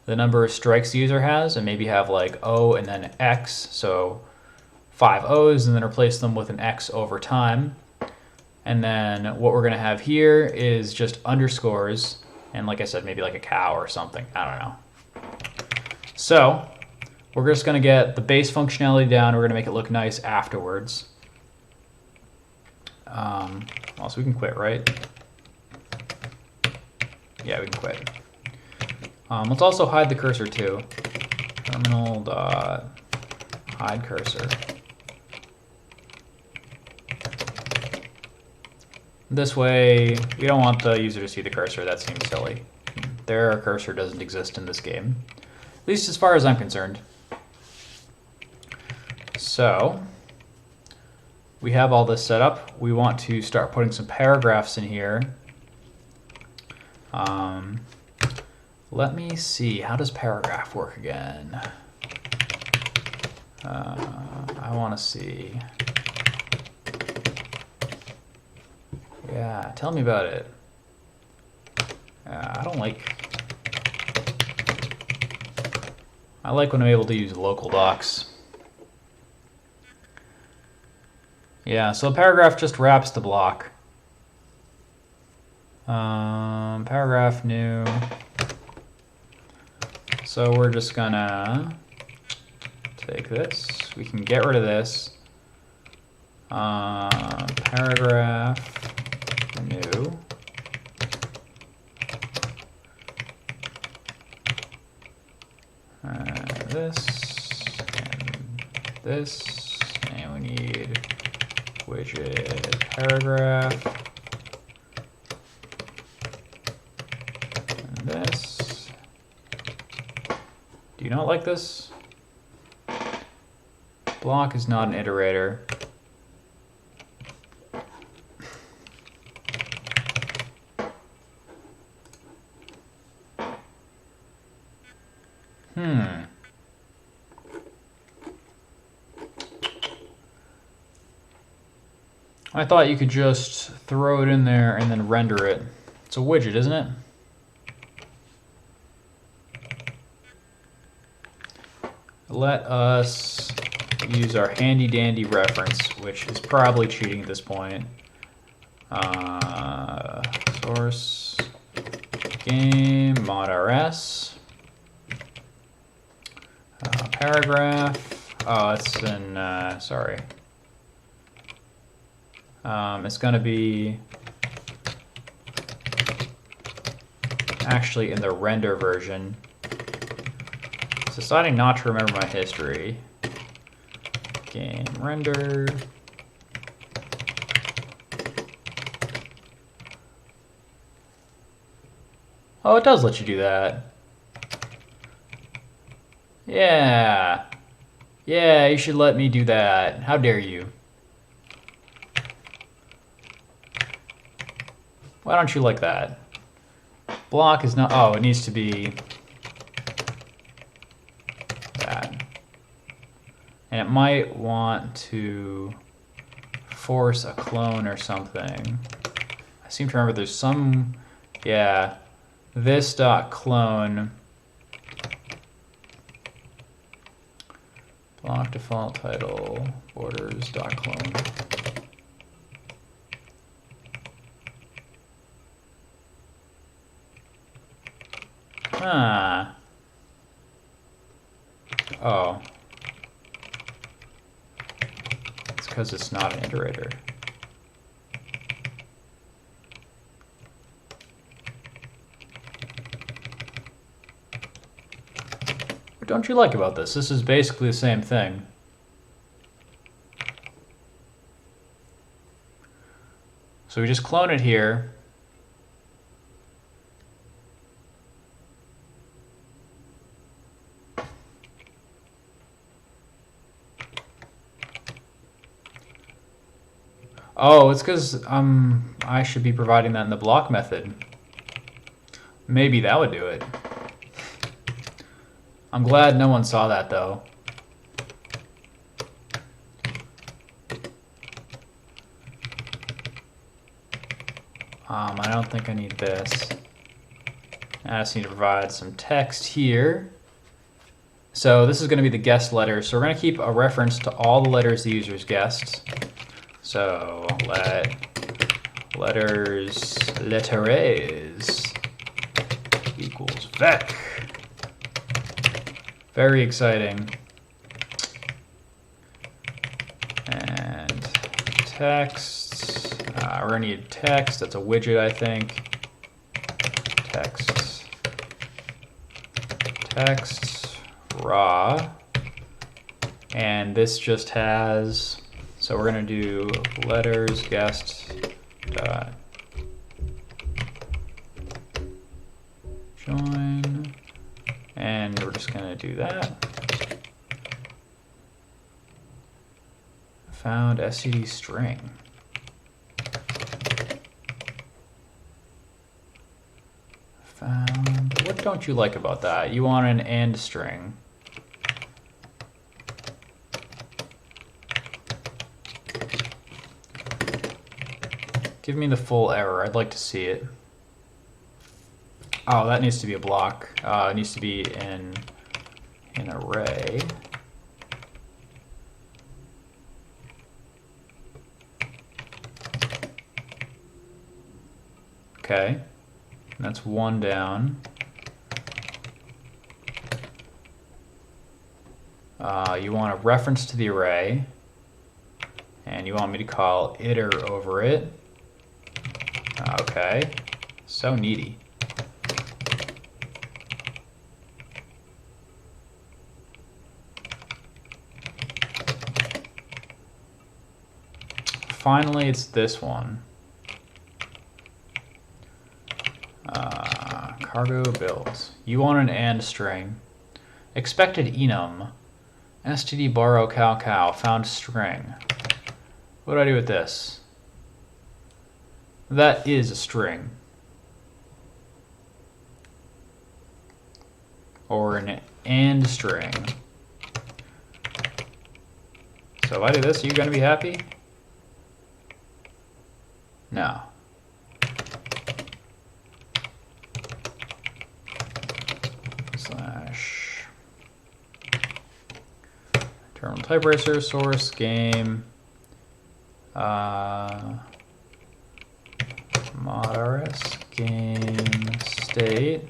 [SPEAKER 1] The number of strikes the user has, and maybe have like O and then X, so 5 O's, and then replace them with an X over time. And then what we're going to have here is just underscores, and like I said, maybe like a cow or something. I don't know. So we're just going to get the base functionality down. We're going to make it look nice afterwards. Also, we can quit, right? Yeah, we can quit. Let's also hide the cursor too. Terminal dot hide cursor. This way, we don't want the user to see the cursor. That seems silly. Their cursor doesn't exist in this game, at least as far as I'm concerned. So we have all this set up. We want to start putting some paragraphs in here. Let me see, how does paragraph work again? I want to see. Yeah, tell me about it. I like when I'm able to use local docs. Yeah, so a paragraph just wraps the block. Paragraph new. So we're just gonna take this. We can get rid of this. Paragraph new. This, and we need widget paragraph. And this. Do you not like this? Block is not an iterator. I thought you could just throw it in there and then render it. It's a widget, isn't it? Let us use our handy dandy reference, which is probably cheating at this point. Source game mod rs. Paragraph. Oh, it's in, sorry. It's going to be actually in the render version. It's deciding not to remember my history. Game render. Oh, it does let you do that. Yeah. Yeah, you should let me do that. How dare you? Why don't you like that? Block is not, oh, it needs to be that. And it might want to force a clone or something. I seem to remember there's some, yeah, this dot clone. Block default title, borders dot clone. Ah. Oh. It's because it's not an iterator. What don't you like about this? This is basically the same thing. So we just clone it here. Oh, it's because I should be providing that in the block method. Maybe that would do it. I'm glad no one saw that though. I don't think I need this. I just need to provide some text here. So this is going to be the guest letters. So we're going to keep a reference to all the letters the user's guessed. So letters letteres equals vec. Very exciting. And text. We're going to need text. That's a widget, I think. Text raw. And this just has, so we're going to do letters guest dot join. And we're just going to do that. Found std string. Found, what don't you like about that? You want an and string. Give me the full error. I'd like to see it. Oh, that needs to be a block. It needs to be in an array. Okay, that's one down. You want a reference to the array, and you want me to call iter over it. Okay, so needy. Finally, it's this one. Cargo builds. You want an and string. Expected enum. Std borrow cow found string. What do I do with this? That is a string. Or an and string. So if I do this, are you going to be happy? No. Slash terminal typewriter source game mod rs game state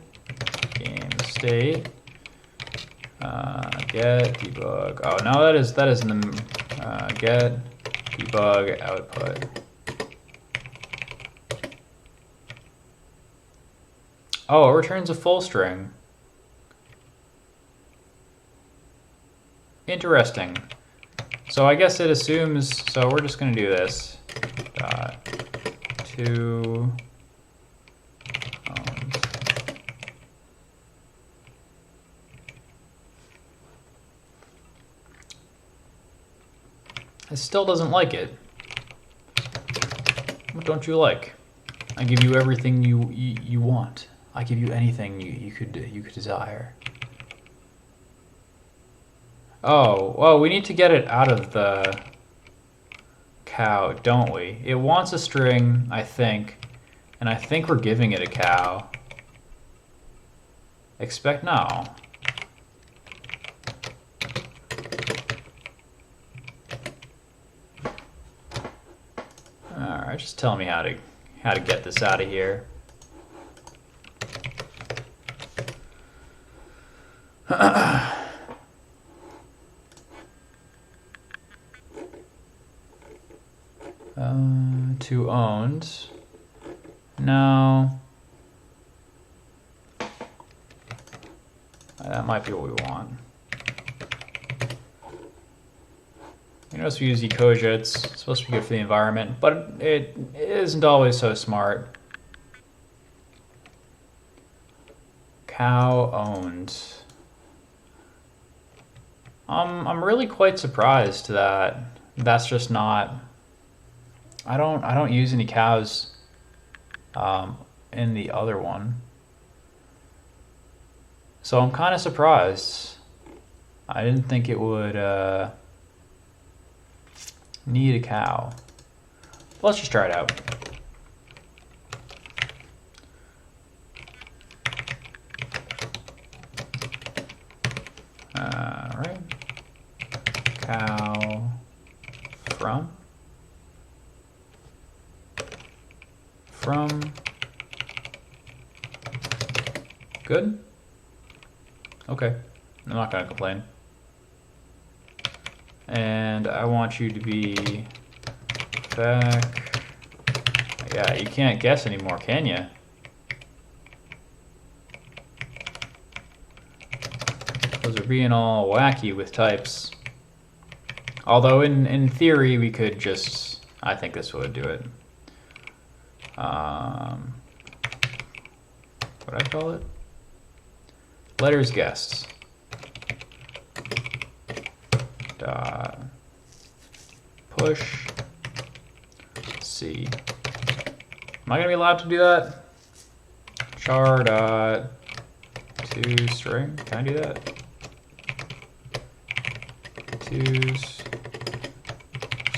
[SPEAKER 1] get debug. Oh no, that is in the get debug output. Oh, it returns a full string. Interesting. So I guess it assumes, so we're just going to do this. To it still doesn't like it. What don't you like? I give you everything you want. I give you anything you could desire. Oh, well, we need to get it out of the cow, don't we? It wants a string, I think, and I think we're giving it a cow. Expect no. All right, just tell me how to get this out of here. To owned. No. That might be what we want. You notice we use ecosia. It's supposed to be good for the environment, but it isn't always so smart. Cow owned. I'm really quite surprised that that's just not I don't use any cows in the other one. So I'm kind of surprised. I didn't think it would need a cow. Let's just try it out. Alright. Cow from. Good? Okay. I'm not gonna complain. And I want you to be back. Yeah, you can't guess anymore, can you? Those are being all wacky with types. Although in theory we could just, I think this would do it. What do I call it? Letters guessed. Dot push C. Am I gonna be allowed to do that? Char dot to string. Can I do that? To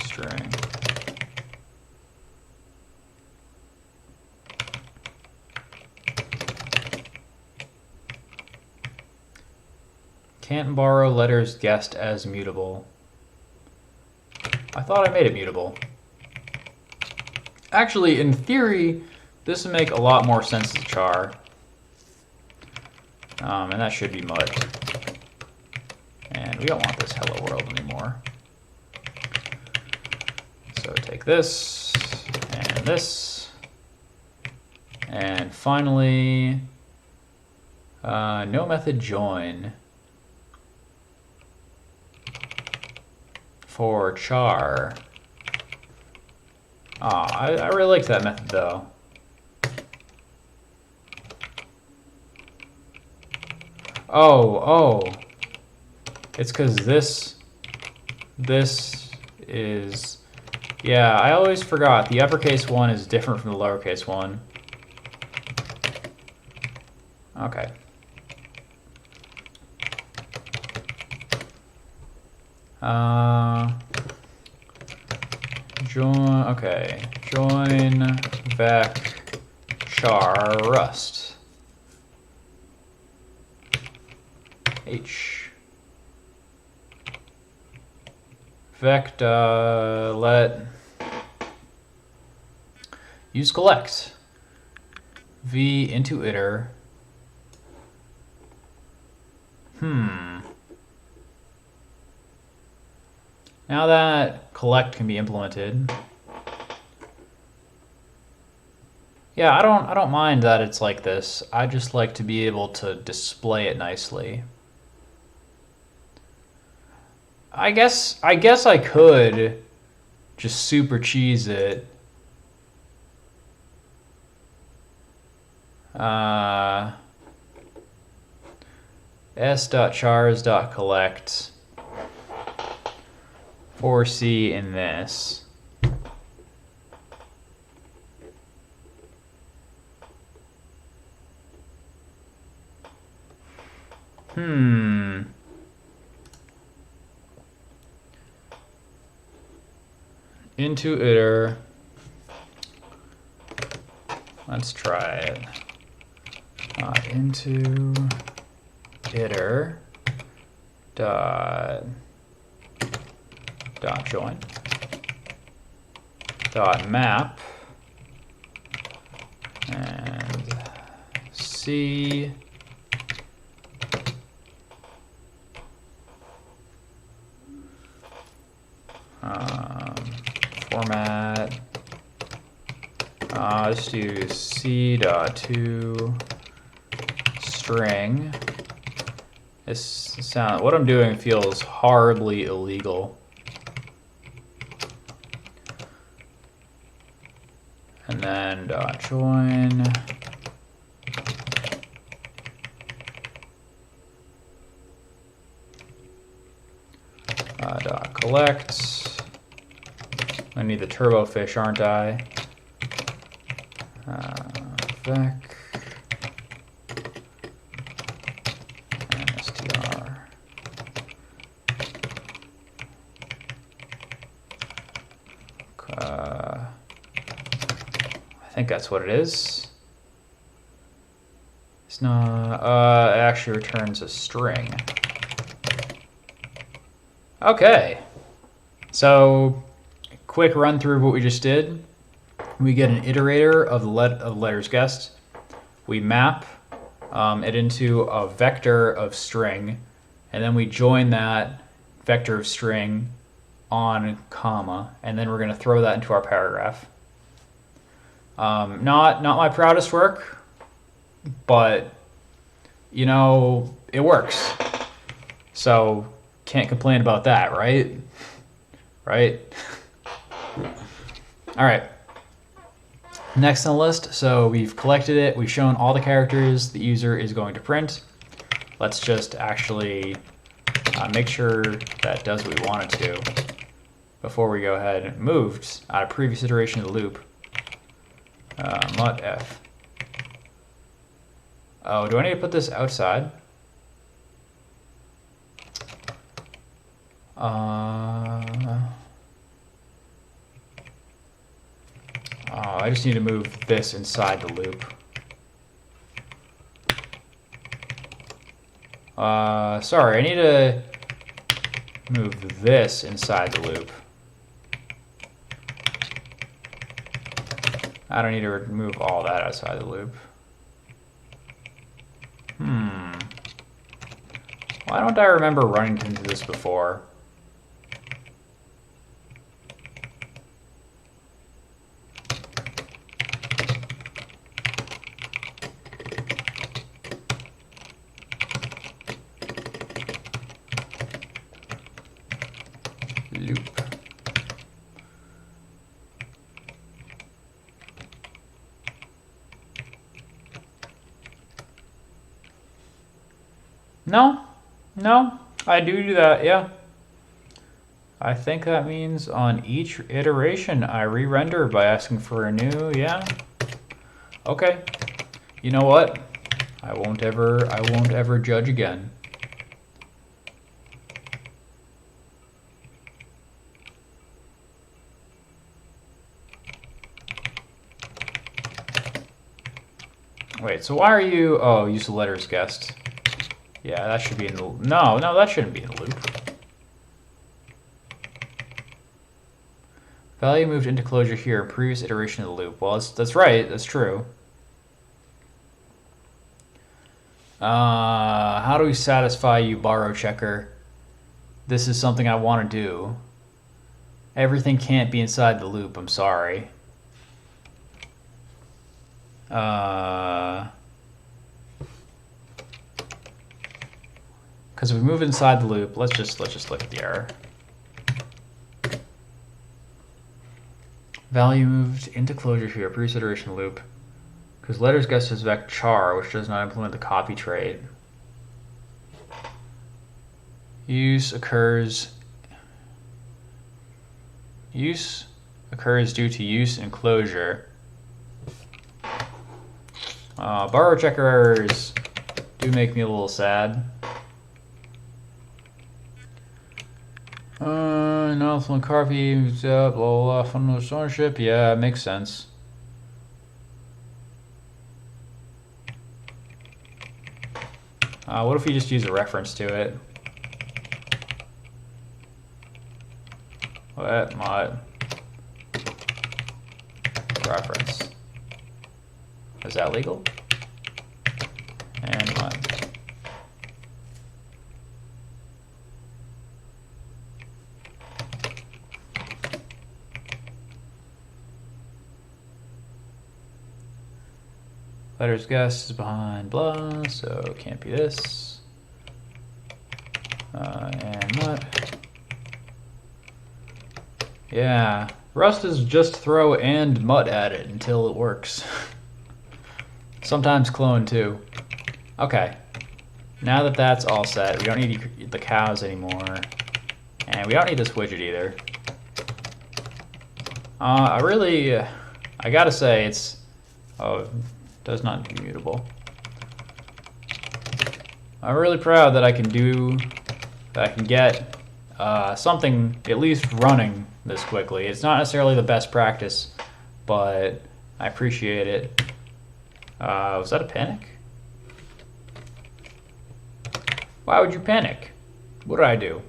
[SPEAKER 1] string. Can't borrow letters guessed as mutable. I thought I made it mutable. Actually, in theory, this would make a lot more sense to char. And that should be mud. And we don't want this hello world anymore. So take this, and this. And finally, no method join. For char. I really like that method though. Oh. It's because this is, yeah, I always forgot. The uppercase one is different from the lowercase one. Okay. Join vec char rust. H. Vect let use collect. V into iter. Now that collect can be implemented. Yeah, I don't mind that it's like this. I just like to be able to display it nicely. I guess I could just super cheese it. S.chars.collect for C in this. Into iter. Let's try it. Into iter dot join dot map and C format. Let's do C dot to string. This sound. What I'm doing feels horribly illegal. And then dot join. Dot collect. I need the turbo fish, aren't I? Vec. And str. I think that's what it is. It's not, it actually returns a string. Okay. So, quick run through of what we just did. We get an iterator of the letters guessed. We map it into a vector of string, and then we join that vector of string on comma, and then we're going to throw that into our paragraph. Not my proudest work, but you know, it works. So can't complain about that, right? Right? All right. Next on the list, so we've collected it, we've shown all the characters the user is going to print. Let's just actually make sure that does what we want it to before we go ahead and moved out of previous iteration of the loop. Mut f. Oh, do I need to put this outside? Oh, I just need to move this inside the loop. Sorry, I need to move this inside the loop. I don't need to remove all that outside the loop. Why don't I remember running into this before? Loop. No, I do that, yeah. I think that means on each iteration I re-render by asking for a new, yeah. Okay. You know what? I won't ever judge again. Wait, so why are you... Oh, use the letters guessed. Yeah, that should be in the... No, that shouldn't be in the loop. Value moved into closure here in previous iteration of the loop. Well, that's right. That's true. How do we satisfy you, borrow checker? This is something I want to do. Everything can't be inside the loop. I'm sorry. Because if we move inside the loop, let's just look at the error. Value moved into closure here, previous iteration loop. Because letters guessed is vec char, which does not implement the copy trait. Use occurs due to use and closure. Borrow checker errors do make me a little sad. Non-fluent copy, blah, blah, fundamental ownership. Yeah, it makes sense. What if we just use a reference to it? What? Mod. Reference. Is that legal? And mod. Letters guessed is behind blah, so it can't be this. And what? Yeah, Rust is just throw and mut at it until it works. Sometimes clone too. Okay, now that that's all set, we don't need the cows anymore. And we don't need this widget either. I gotta say it's, oh, it does not be mutable. I'm really proud that I can get something at least running this quickly. It's not necessarily the best practice, but I appreciate it. Was that a panic? Why would you panic? What did I do?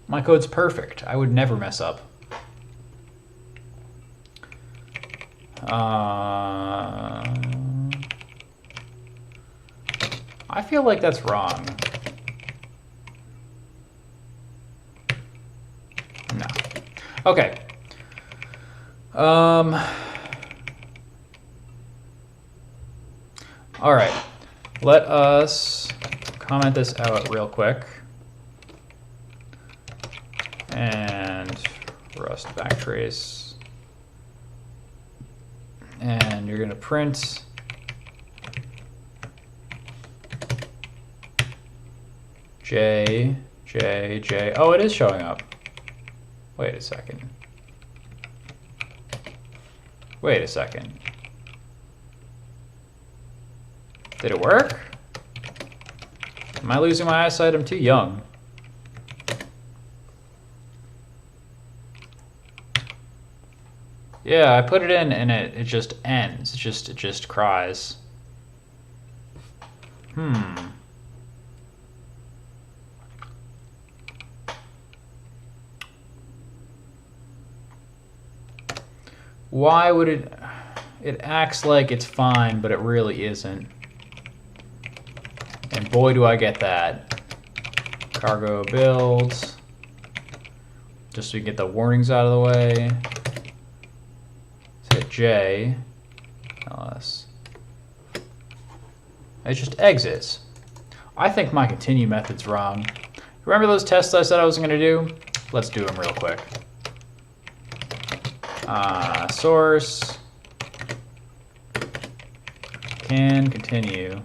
[SPEAKER 1] My code's perfect. I would never mess up. I feel like that's wrong. No. Okay. All right. Let us comment this out real quick. And Rust backtrace. And you're going to print J, J, J. Oh, it is showing up. Wait a second. Wait a second. Did it work? Am I losing my eyesight? I'm too young. Yeah, I put it in and it just ends. It just cries. Why would it acts like it's fine, but it really isn't. And boy do I get that. Cargo builds. Just so we can get the warnings out of the way. Let's hit J. LS. It just exits. I think my continue method's wrong. Remember those tests I said I was going to do? Let's do them real quick. Source. Can continue.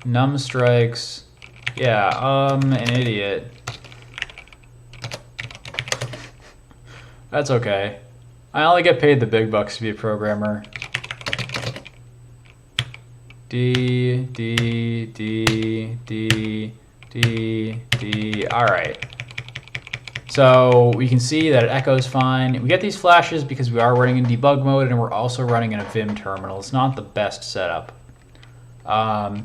[SPEAKER 1] Num strikes. Yeah, an idiot. That's okay. I only get paid the big bucks to be a programmer. D, D, D, D, D, D. All right. So we can see that it echoes fine. We get these flashes because we are running in debug mode and we're also running in a Vim terminal. It's not the best setup. But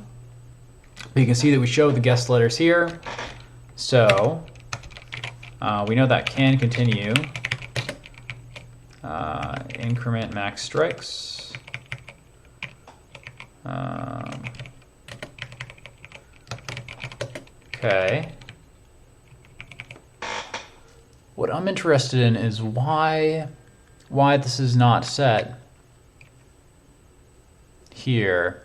[SPEAKER 1] you can see that we show the guest letters here. So we know that can continue. Increment max strikes. Okay. What I'm interested in is why this is not set here.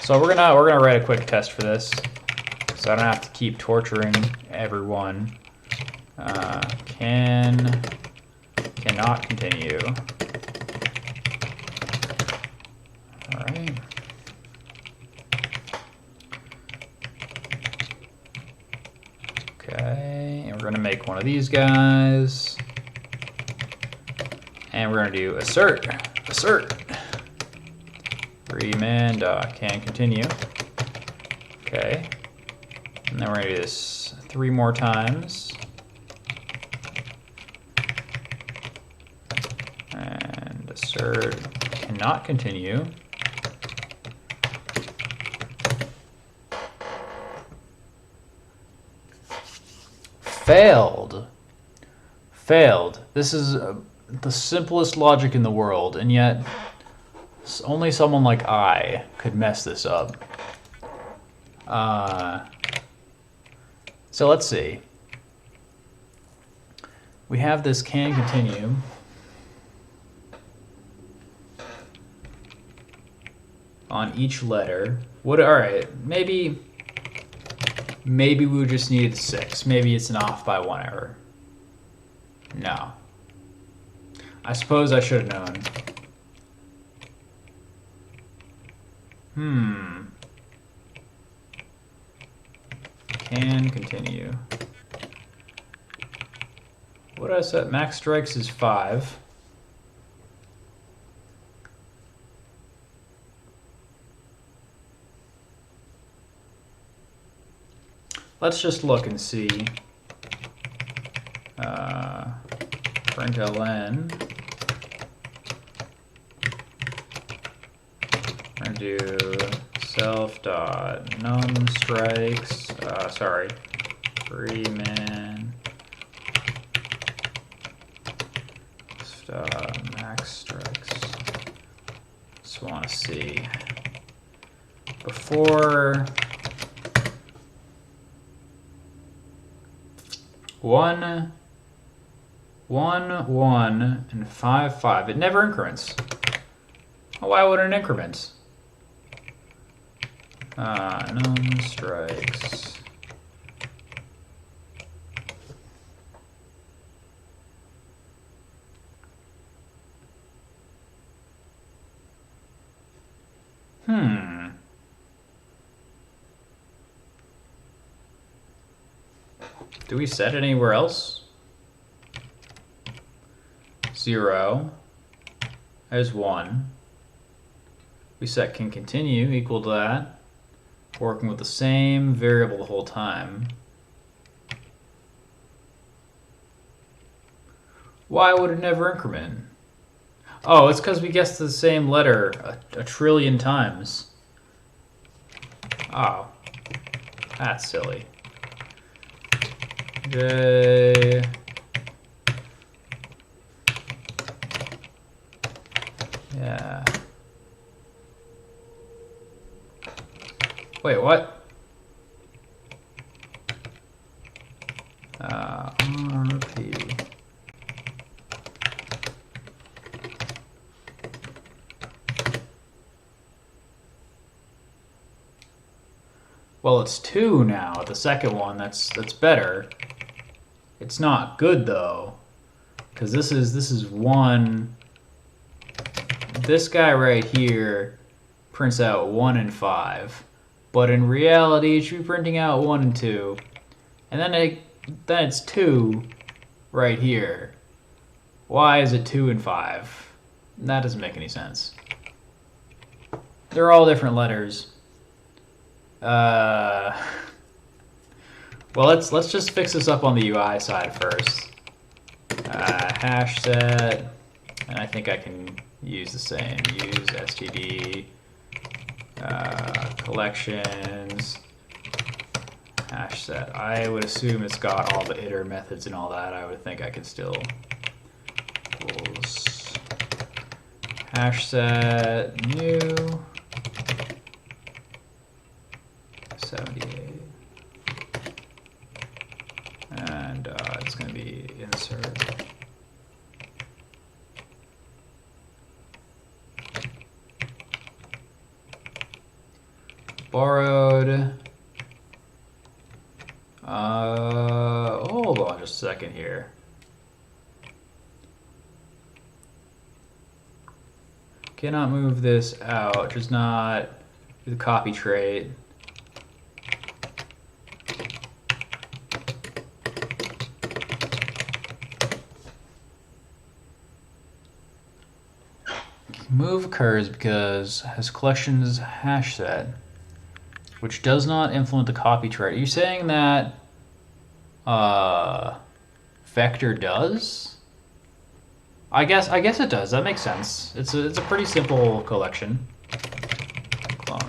[SPEAKER 1] So we're gonna write a quick test for this, so I don't have to keep torturing everyone. Cannot continue. All right. Okay, and we're gonna make one of these guys, and we're gonna do assert. Reman can continue. Okay, and then we're gonna do this 3 more times. And assert cannot continue. Failed. This is the simplest logic in the world, and yet only someone like I could mess this up. So let's see. We have this can continue. On each letter. All right, maybe we just needed 6. Maybe it's an off by 1 error. No. I suppose I should have known. Can continue. What did I set? Max strikes is 5. Let's just look and see. Println. We're gonna do self.num strikes. Sorry, freeman max strikes. Just want to see before 1, 1, 1, and 5, 5. It never increments. Why would it increment? Num strikes. Do we set it anywhere else? 0 as 1. We set can continue equal to that. Working with the same variable the whole time. Why would it never increment? Oh, it's because we guessed the same letter a trillion times. Oh, that's silly. J. Yeah. Wait, what? RP. Well, it's 2 now. The second one, that's better. It's not good though, because this is 1. This guy right here prints out 1 and 5, but in reality, it should be printing out 1 and 2, and then it's 2 right here. Why is it 2 and 5? That doesn't make any sense. They're all different letters. Well, let's just fix this up on the UI side first. Hash set, and I think I can use the same. Use std collections hash set. I would assume it's got all the iter methods and all that. I would think I can still equals hash set new 78. And it's going to be insert borrowed. Hold on just a second here. Cannot move this out, just not do the copy trait. Move occurs because has collections hash set, which does not influence the copy trait. Are you saying that vector does? I guess it does. That makes sense. It's a pretty simple collection. Clone.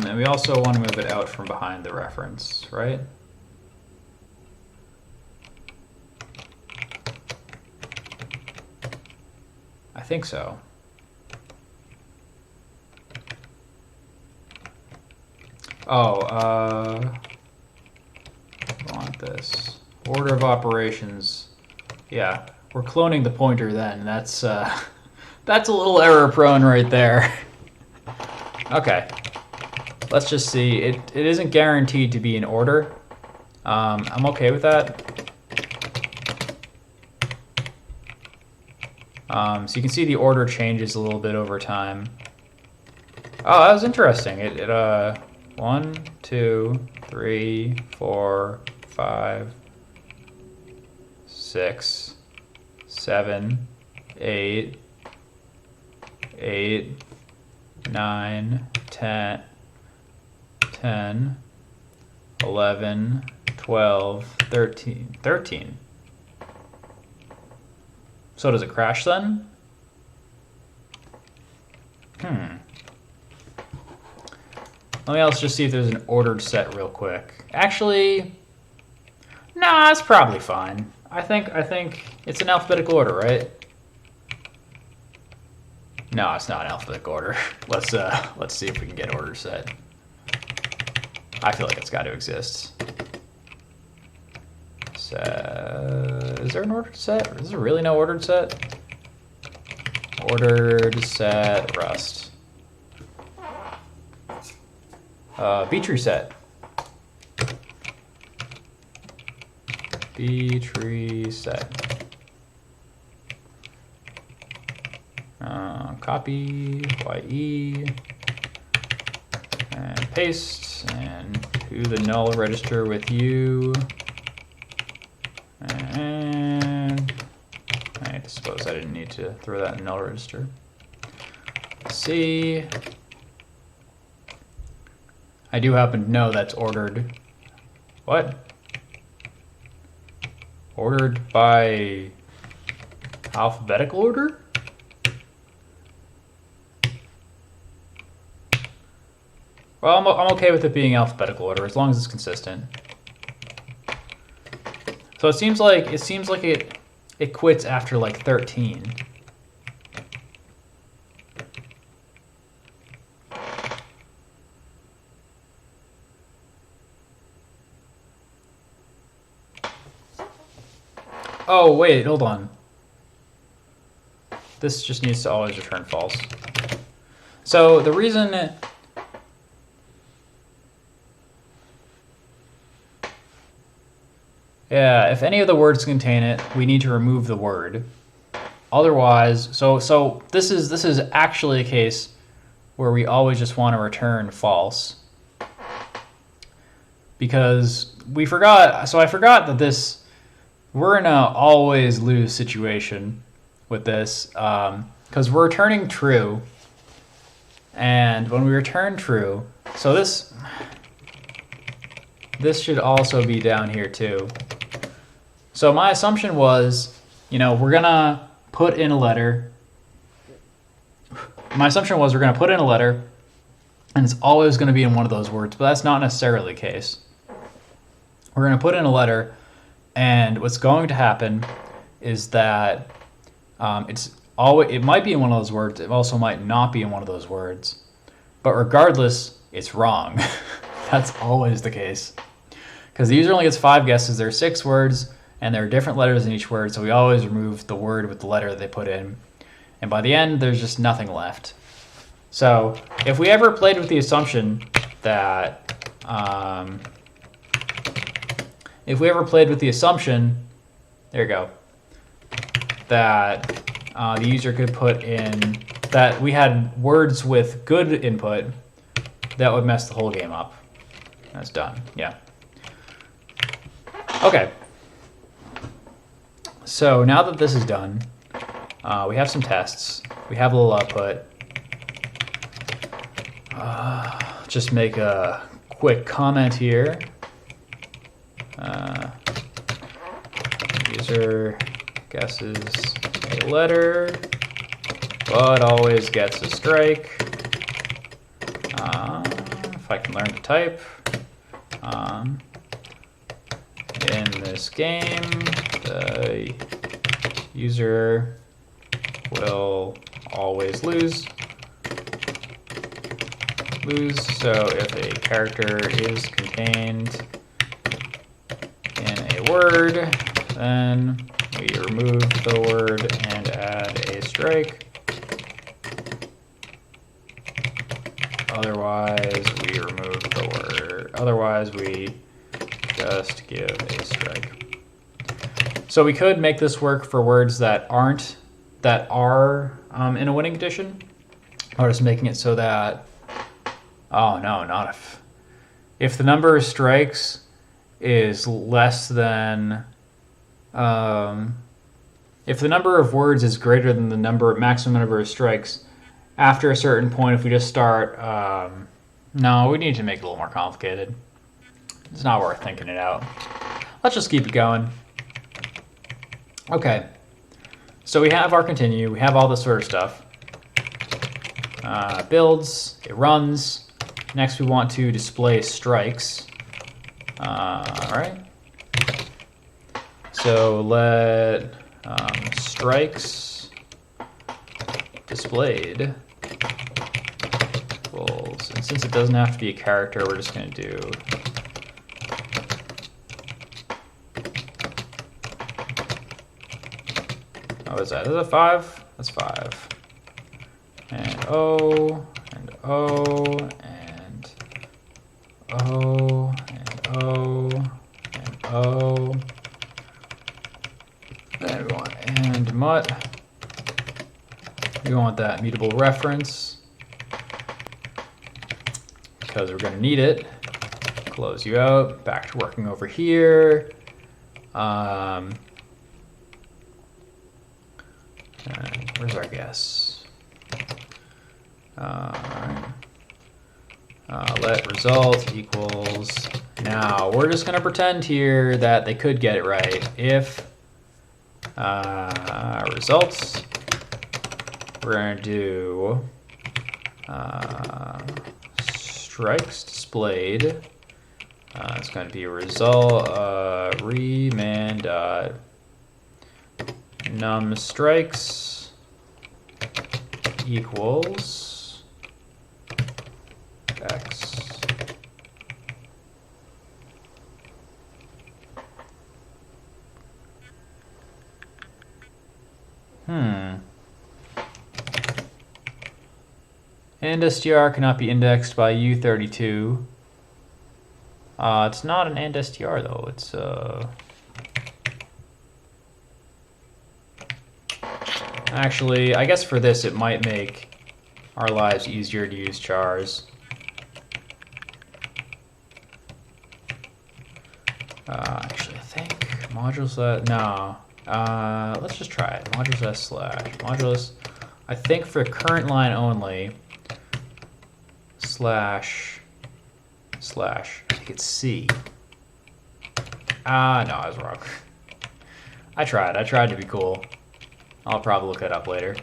[SPEAKER 1] And we also want to move it out from behind the reference, right? I think so. Oh, I want this. Order of operations. Yeah, we're cloning the pointer then. That's a little error prone right there. Okay. Let's just see. It isn't guaranteed to be in order. I'm okay with that. So you can see the order changes a little bit over time. Oh, that was interesting. 1, 2, 3, 4, 5, 6, 7, 8, 8, 9, 10, 10, 11, 12, 13. 13. So does it crash then? Let me also just see if there's an ordered set real quick. Actually, nah, it's probably fine. I think it's in alphabetical order, right? No, it's not in alphabetical order. Let's see if we can get ordered set. I feel like it's got to exist. Is there an ordered set? Is there really no ordered set? Ordered set Rust. B-tree set. B-tree set. Copy, YE, and paste, and to the null register with you. And I suppose I didn't need to throw that in null register. C. I do happen to know that's ordered. What? Ordered by alphabetical order? Well, I'm okay with it being alphabetical order as long as it's consistent. So it seems like it quits after like 13. Oh, wait, hold on. This just needs to always return false. So the reason... Yeah, if any of the words contain it, we need to remove the word. Otherwise, so this is actually a case where we always just want to return false. Because we forgot, so I forgot that this, we're in a always lose situation with this, because we're returning true. And when we return true, so this should also be down here too. So my assumption was, we're gonna put in a letter. My assumption was we're gonna put in a letter, and it's always gonna be in one of those words, but that's not necessarily the case. We're gonna put in a letter, and what's going to happen is that it might be in one of those words. It also might not be in one of those words, but regardless, it's wrong. That's always the case, because the user only gets 5 guesses. There are 6 words. And there are different letters in each word, so we always remove the word with the letter they put in. And by the end, there's just nothing left. So if we ever played with the assumption that, there you go, that the user could put in, that we had words with good input, that would mess the whole game up. That's done, yeah. Okay. So now that this is done, we have some tests. We have a little output. Just make a quick comment here. User guesses a letter, but always gets a strike. If I can learn to type. In this game, the user will always lose. So if a character is contained in a word, then we remove the word and add a strike. Otherwise, we remove the word. Otherwise, we just give a strike. So we could make this work for words that are in a winning condition, or just making it so that, oh no, not if, if the number of strikes is less than, if the number of words is greater than the maximum number of strikes, after a certain point, if we just start, no, we need to make it a little more complicated. It's not worth thinking it out. Let's just keep it going. Okay, so we have our continue, we have all this sort of stuff. Builds, it runs. Next we want to display strikes. Alright. So let strikes displayed equals, and since it doesn't have to be a character, we're just going to do what is that? Is that 5? That's 5. And O, and O, and O, and O, and O. Then we want and mut. We want that mutable reference because we're going to need it. Close you out. Back to working over here. Where's our guess? Alright. Let result equals. Now we're just going to pretend here that they could get it right. If results, we're going to do strikes displayed. It's going to be result reman dot num strikes equals x. And str cannot be indexed by u32. It's not an and str though. It's actually, I guess for this it might make our lives easier to use chars. Actually, I think modulus no. Let's just try it. Modulus s slash modulus. I think for current line only. Slash. I think it's C. No, I was wrong. I tried to be cool. I'll probably look that up later.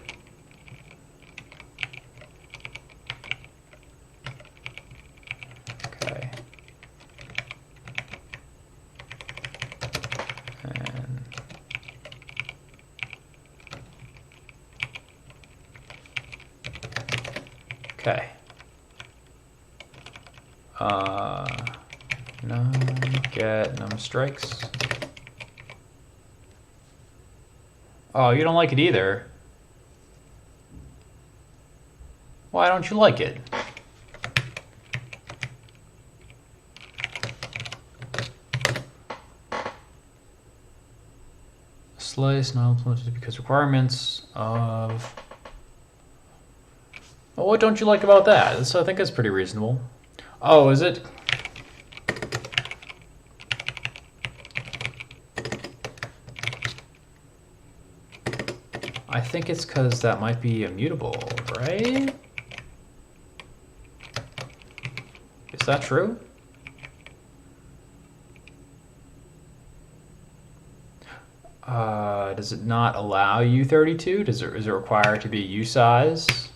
[SPEAKER 1] Okay. And okay. Num get num strikes. Oh, you don't like it either. Why don't you like it? Slice not implemented because requirements of. Well, what don't you like about that? So I think it's pretty reasonable. Oh, is it? I think it's because that might be immutable, right? Is that true? Does it not allow U32? Is it required to be usize?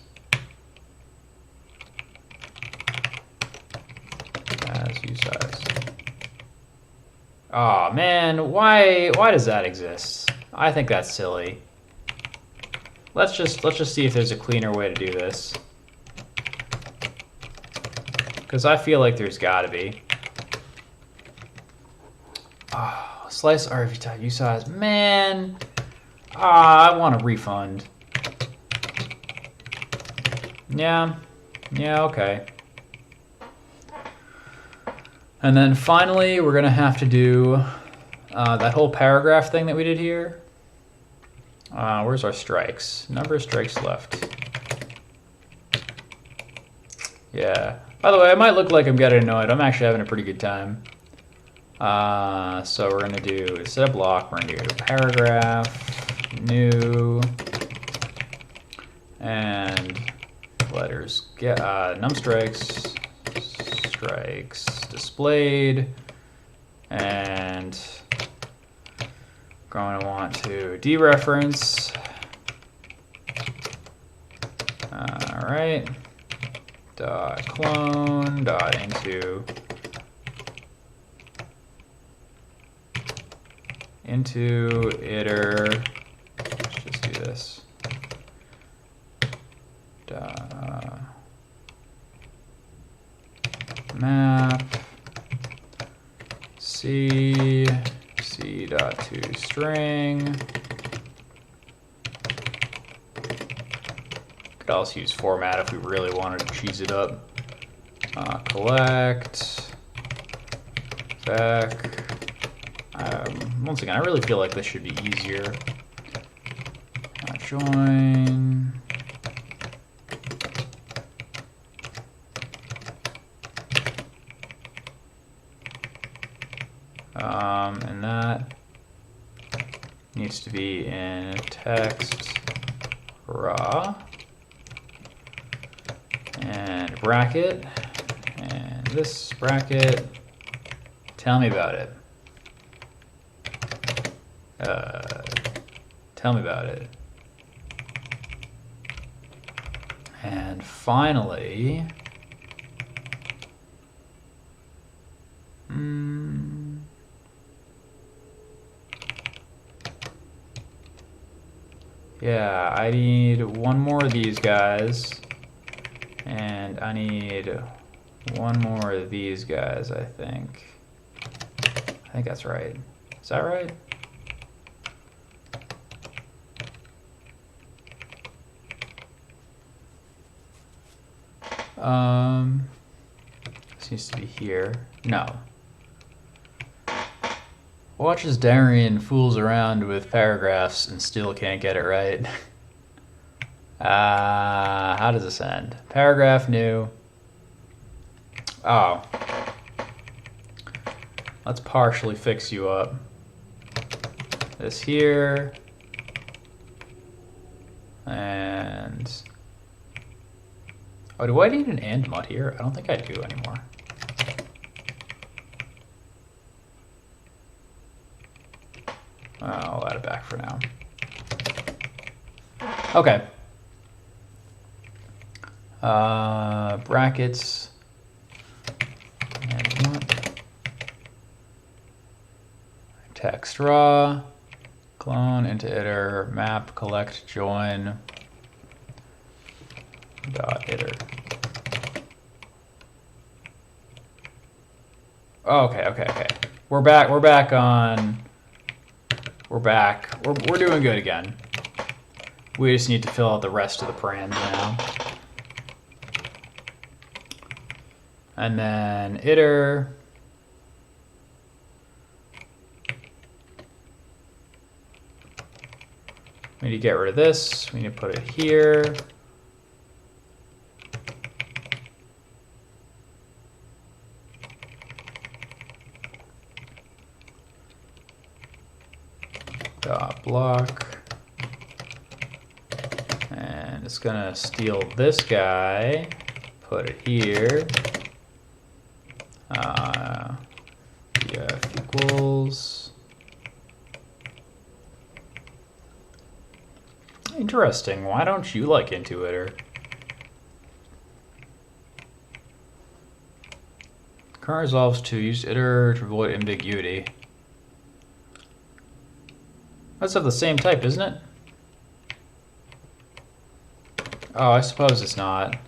[SPEAKER 1] As usize. Oh man, why does that exist? I think that's silly. Let's just see if there's a cleaner way to do this. Because I feel like there's got to be. Oh, slice RV type usize. Man, I want a refund. Yeah, okay. And then finally, we're gonna have to do that whole paragraph thing that we did here. Where's our strikes? Number of strikes left. Yeah. By the way, I might look like I'm getting annoyed. I'm actually having a pretty good time. So we're going to do, instead of block, we're going to do paragraph, new, and letters, get num strikes displayed, and going to want to dereference. All right. Dot clone dot into iter. Let's just do this. Map c dot to string. Could also use format if we really wanted to cheese it up. Collect back. Once again, I really feel like this should be easier. Join. And that needs to be in text raw and bracket, and this bracket, tell me about it. Tell me about it. And finally, yeah, I need one more of these guys, and I need one more of these guys, I think. I think that's right. Is that right? This needs to be here. No. Watch as Darian fools around with paragraphs and still can't get it right. How does this end? Paragraph new. Oh. Let's partially fix you up. This here. And... oh, do I need an and mut here? I don't think I do anymore. I'll add it back for now. Okay. Brackets. And mut. Text raw. Clone into iter. Map collect join. Dot iter. Oh, okay. We're back on. We're back. We're doing good again. We just need to fill out the rest of the params now. And then iter. We need to get rid of this. We need to put it here. Dot block, and it's gonna steal this guy, put it here. Df equals. Interesting. Why don't you like Intuiter? Current resolves to use iter to avoid ambiguity. That's of the same type, isn't it? Oh, I suppose it's not.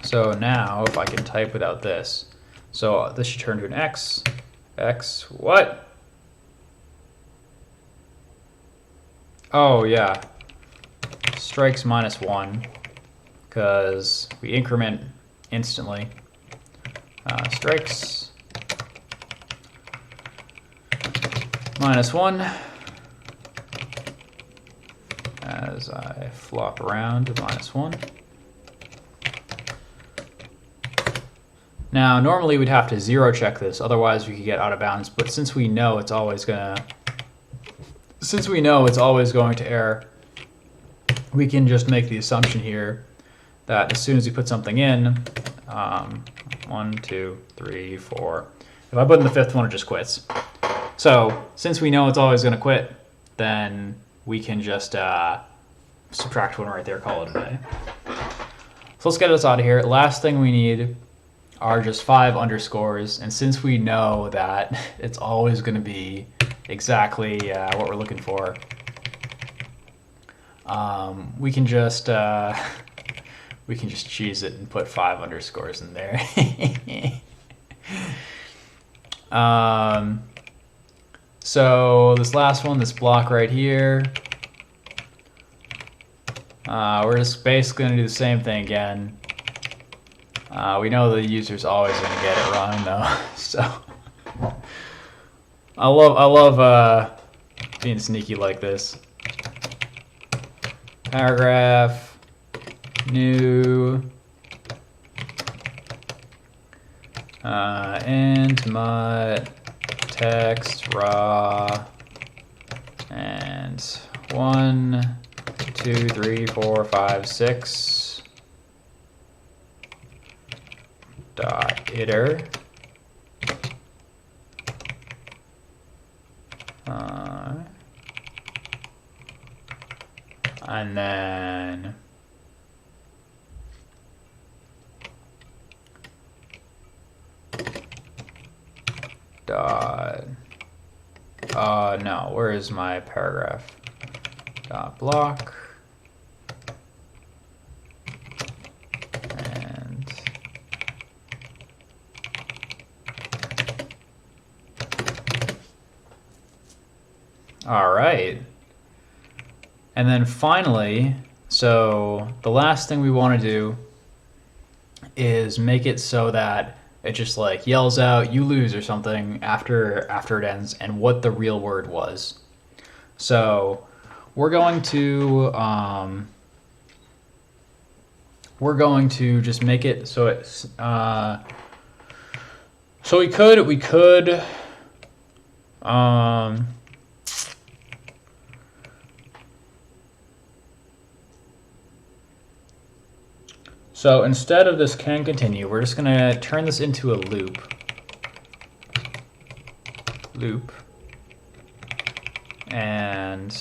[SPEAKER 1] So now, if I can type without this, so this should turn to an X. X, what? Oh, yeah. Strikes -1, because we increment instantly. strikes. -1 as I flop around to -1. Now, normally we'd have to 0 check this, otherwise we could get out of bounds, but since we know it's always going to err, we can just make the assumption here that as soon as we put something in, 1, 2, 3, 4, if I put in the 5th one, it just quits. So since we know it's always going to quit, then we can just subtract 1 right there, call it a day. So let's get us out of here. Last thing we need are just 5 underscores, and since we know that it's always going to be exactly what we're looking for, we can just cheese it and put 5 underscores in there. So this last one, this block right here, we're just basically going to do the same thing again. We know the user's always going to get it wrong though, so I love being sneaky like this. Paragraph, new, int, mut, text, raw, and 1, 2, 3, 4, 5, 6. Dot iter, and then dot, no, where is my paragraph? Dot block. All right. And then finally, so the last thing we want to do is make it so that it just like yells out "you lose" or something after it ends and what the real word was. So we're going to just make it so it's so we could so instead of this can continue, we're just going to turn this into a loop. And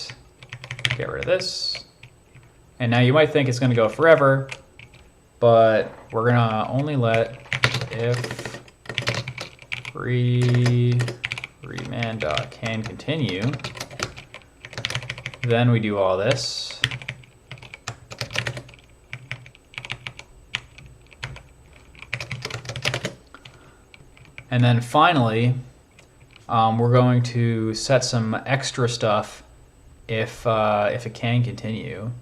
[SPEAKER 1] get rid of this. And now you might think it's going to go forever, but we're going to only let if reman.can continue. Then we do all this. And then finally, we're going to set some extra stuff if it can continue.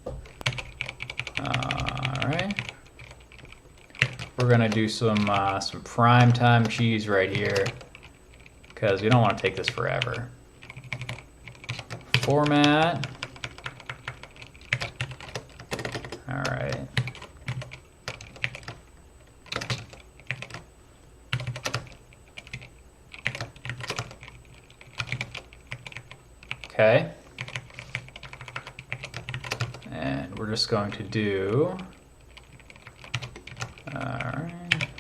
[SPEAKER 1] All right. We're gonna do some prime time cheese right here because we don't want to take this forever. Format. All right. Okay, and we're just going to do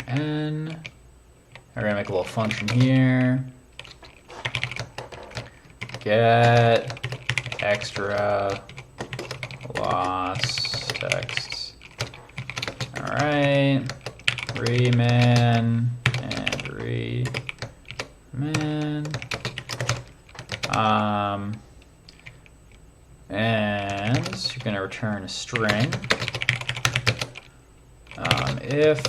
[SPEAKER 1] n. We're gonna make a little function here. Get extra loss text. All right, reman and reman. And you're going to return a string. If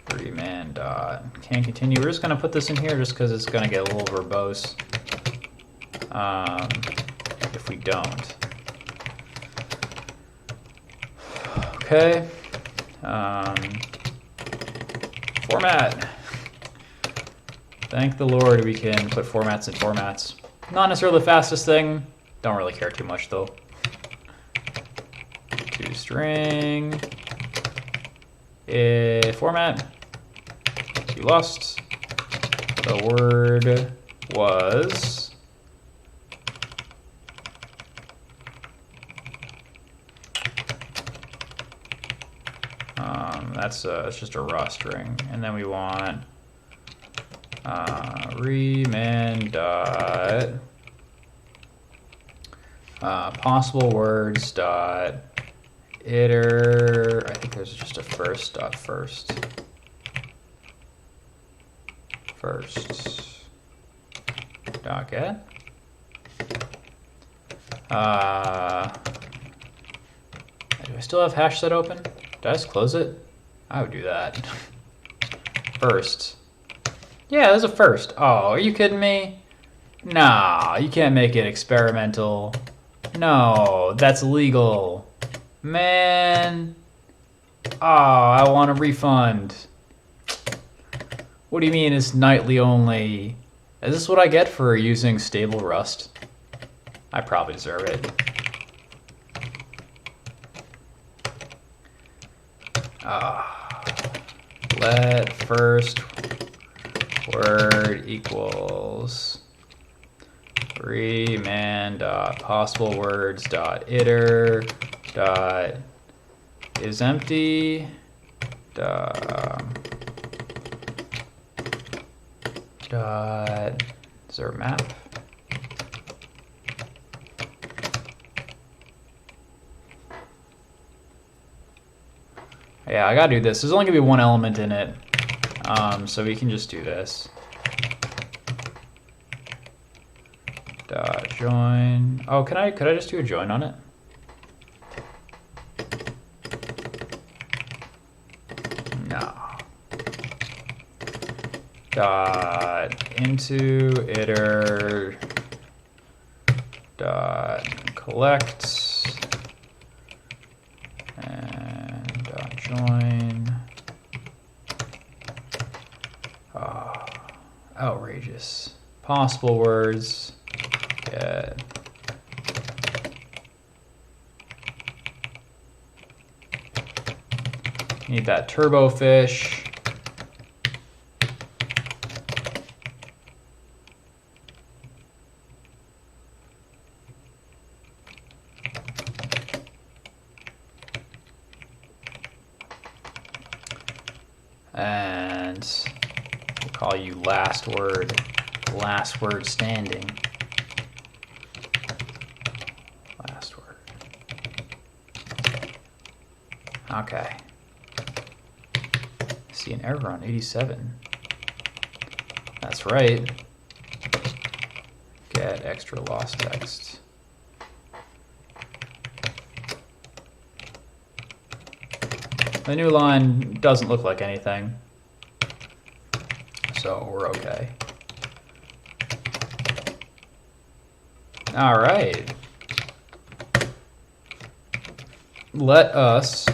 [SPEAKER 1] reman dot can continue, we're just going to put this in here just because it's going to get a little verbose if we don't. Okay. Format. Thank the Lord we can put formats in formats. Not necessarily the fastest thing. Don't really care too much though. ToString. Format. You lost. The word was. It's just a raw string, and then we want reman dot possible words dot iter. I think there's just a first dot first dot get. Do I still have hash set open? Did I just close it? I would do that. First. Yeah, there's a first. Oh, are you kidding me? Nah, you can't make it experimental. No, that's illegal. Man. Oh, I want a refund. What do you mean it's nightly only? Is this what I get for using stable Rust? I probably deserve it. Let first word equals reman dot possible words dot iter dot is empty dot is there a map? Yeah, I gotta do this. There's only gonna be one element in it, so we can just do this. Dot join. Oh, could I just do a join on it? No. Dot into iter dot collect. Join. Oh, outrageous. Possible words. Get. Need that turbo fish. And we'll call you last word standing. Last word. Okay. See an error on 87. That's right. Get extra lost text. The new line doesn't look like anything, so we're okay. All right. Let us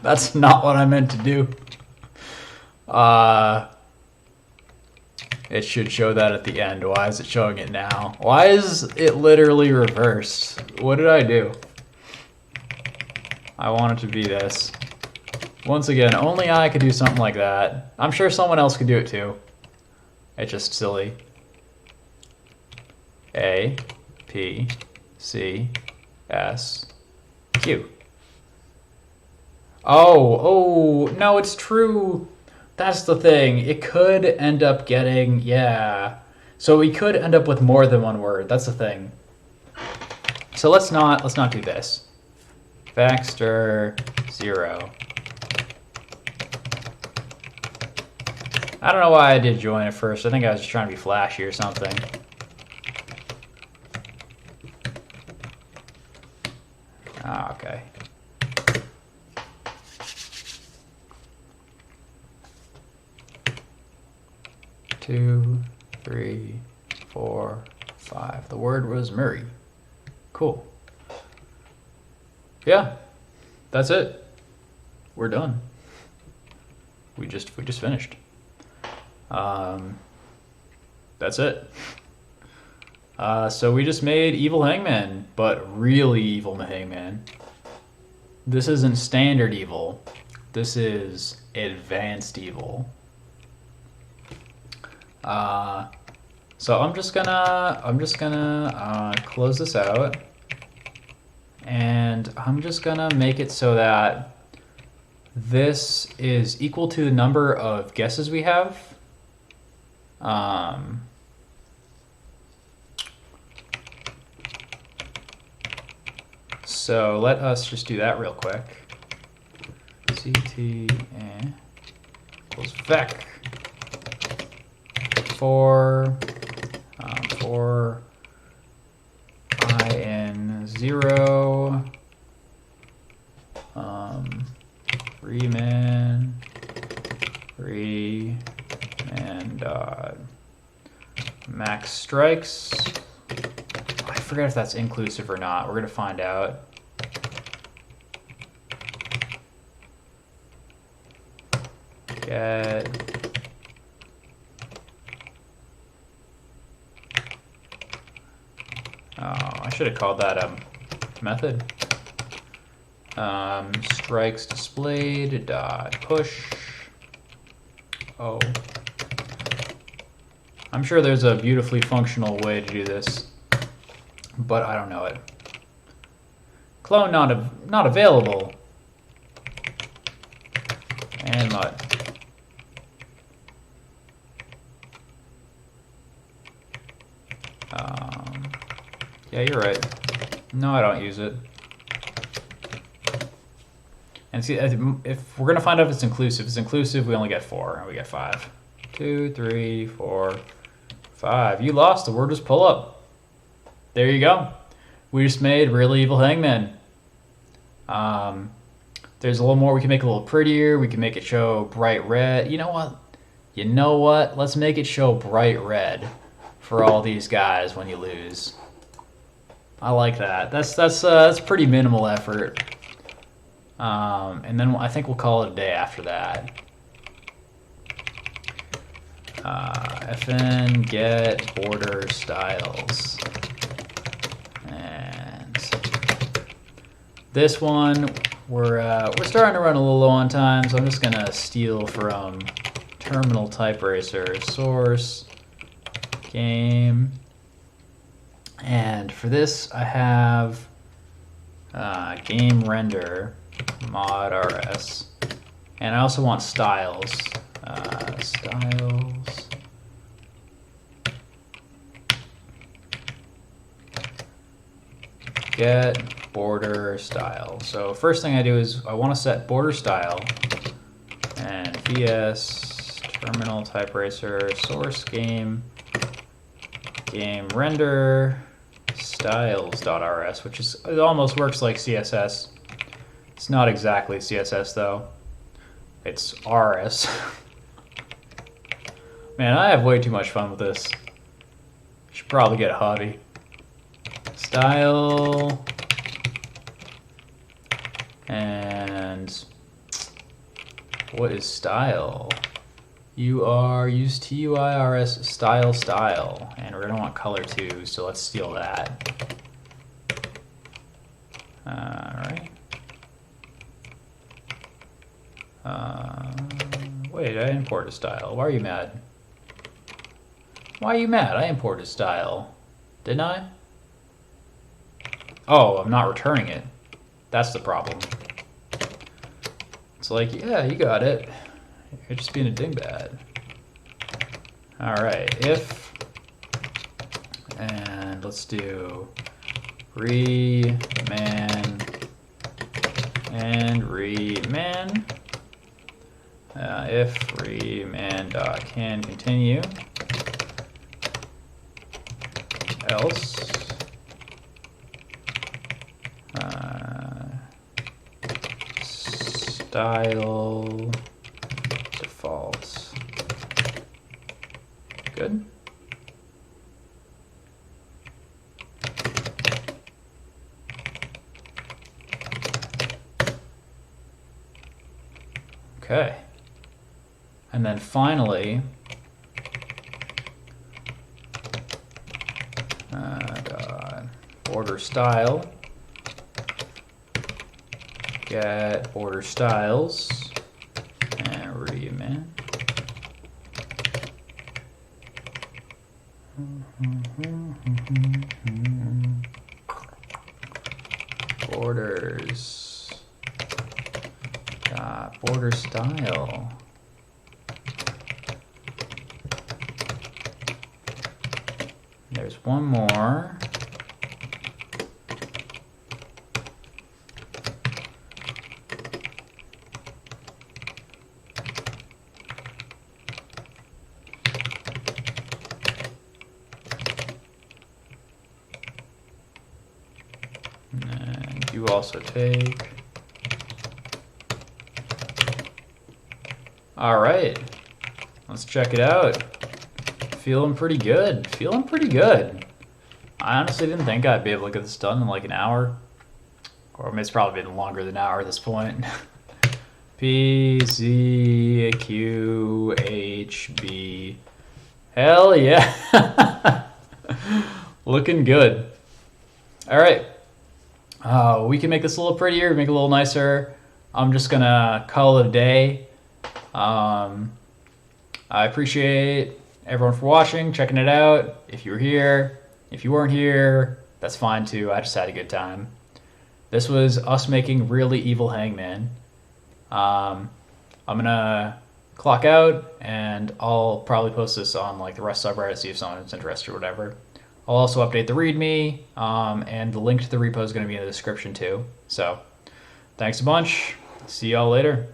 [SPEAKER 1] That's not what I meant to do. It should show that at the end. Why is it showing it now? Why is it literally reversed? What did I do? I want it to be this. Once again, only I could do something like that. I'm sure someone else could do it too. It's just silly. A, P, C, S, Q. Oh, no, it's true. That's the thing. It could end up getting, yeah. So we could end up with more than one word. That's the thing. So let's not do this. Baxter 0. I don't know why I did join at first. I think I was just trying to be flashy or something. Ah, okay. Two, 3, 4, 5. The word was Murray. Cool. Yeah, that's it. We're done. We just finished. That's it. So we just made evil Hangman, but really evil Hangman. This isn't standard evil. This is advanced evil. So I'm just gonna close this out, and I'm just gonna make it so that this is equal to the number of guesses we have. So let us just do that real quick. CT equals vec for I in 0 reman dot max strikes. I forget if that's inclusive or not. We're gonna find out. Get I should have called that a method. Strikes displayed dot push. Oh, I'm sure there's a beautifully functional way to do this, but I don't know it. Clone not available. And mud. Yeah, you're right. No, I don't use it. And see, if we're gonna find out if it's inclusive, we only get 4, and we get 5. 2, 3, 4, 5. You lost. The word was pull up. There you go. We just made really evil Hangman. There's a little more. We can make it a little prettier. We can make it show bright red. You know what? You know what? Let's make it show bright red for all these guys when you lose. I like that. That's pretty minimal effort. And then I think we'll call it a day after that. Fn get border styles. And this one we're starting to run a little low on time, so I'm just gonna steal from terminal type racer source game. And for this, I have game render mod rs, and I also want styles. Styles. Get border style. So first thing I do is I want to set border style and vs terminal type racer source game render styles.rs, which is, it almost works like CSS. It's not exactly CSS though. It's RS. Man, I have way too much fun with this. Should probably get a hobby. Style and what is style? Use TUIRS style, and we're gonna want color too, so let's steal that. Alright. Wait, I imported style. Why are you mad? Why are you mad? I imported style. Didn't I? Oh, I'm not returning it. That's the problem. It's like, yeah, you got it. You're just being a dingbat. Alright, if, and let's do reman and reman. If reman dot can continue, else style default. Good. Okay. And then finally, border style, get border styles, and remit. Borders, border style. There's one more. And you also take. All right, let's check it out. Feeling pretty good. Feeling pretty good. I honestly didn't think I'd be able to get this done in like an hour. Or it's probably been longer than an hour at this point. P, Z, Q, H, B. Hell yeah. Looking good. All right. We can make this a little prettier, make it a little nicer. I'm just going to call it a day. I appreciate everyone for watching, checking it out. If you were here, if you weren't here, that's fine too. I just had a good time. This was us making really evil Hangman. I'm gonna clock out, and I'll probably post this on like the rest subreddit, see if someone's interested or whatever. I'll also update the README, and the link to the repo is going to be in the description too. So, thanks a bunch. See y'all later.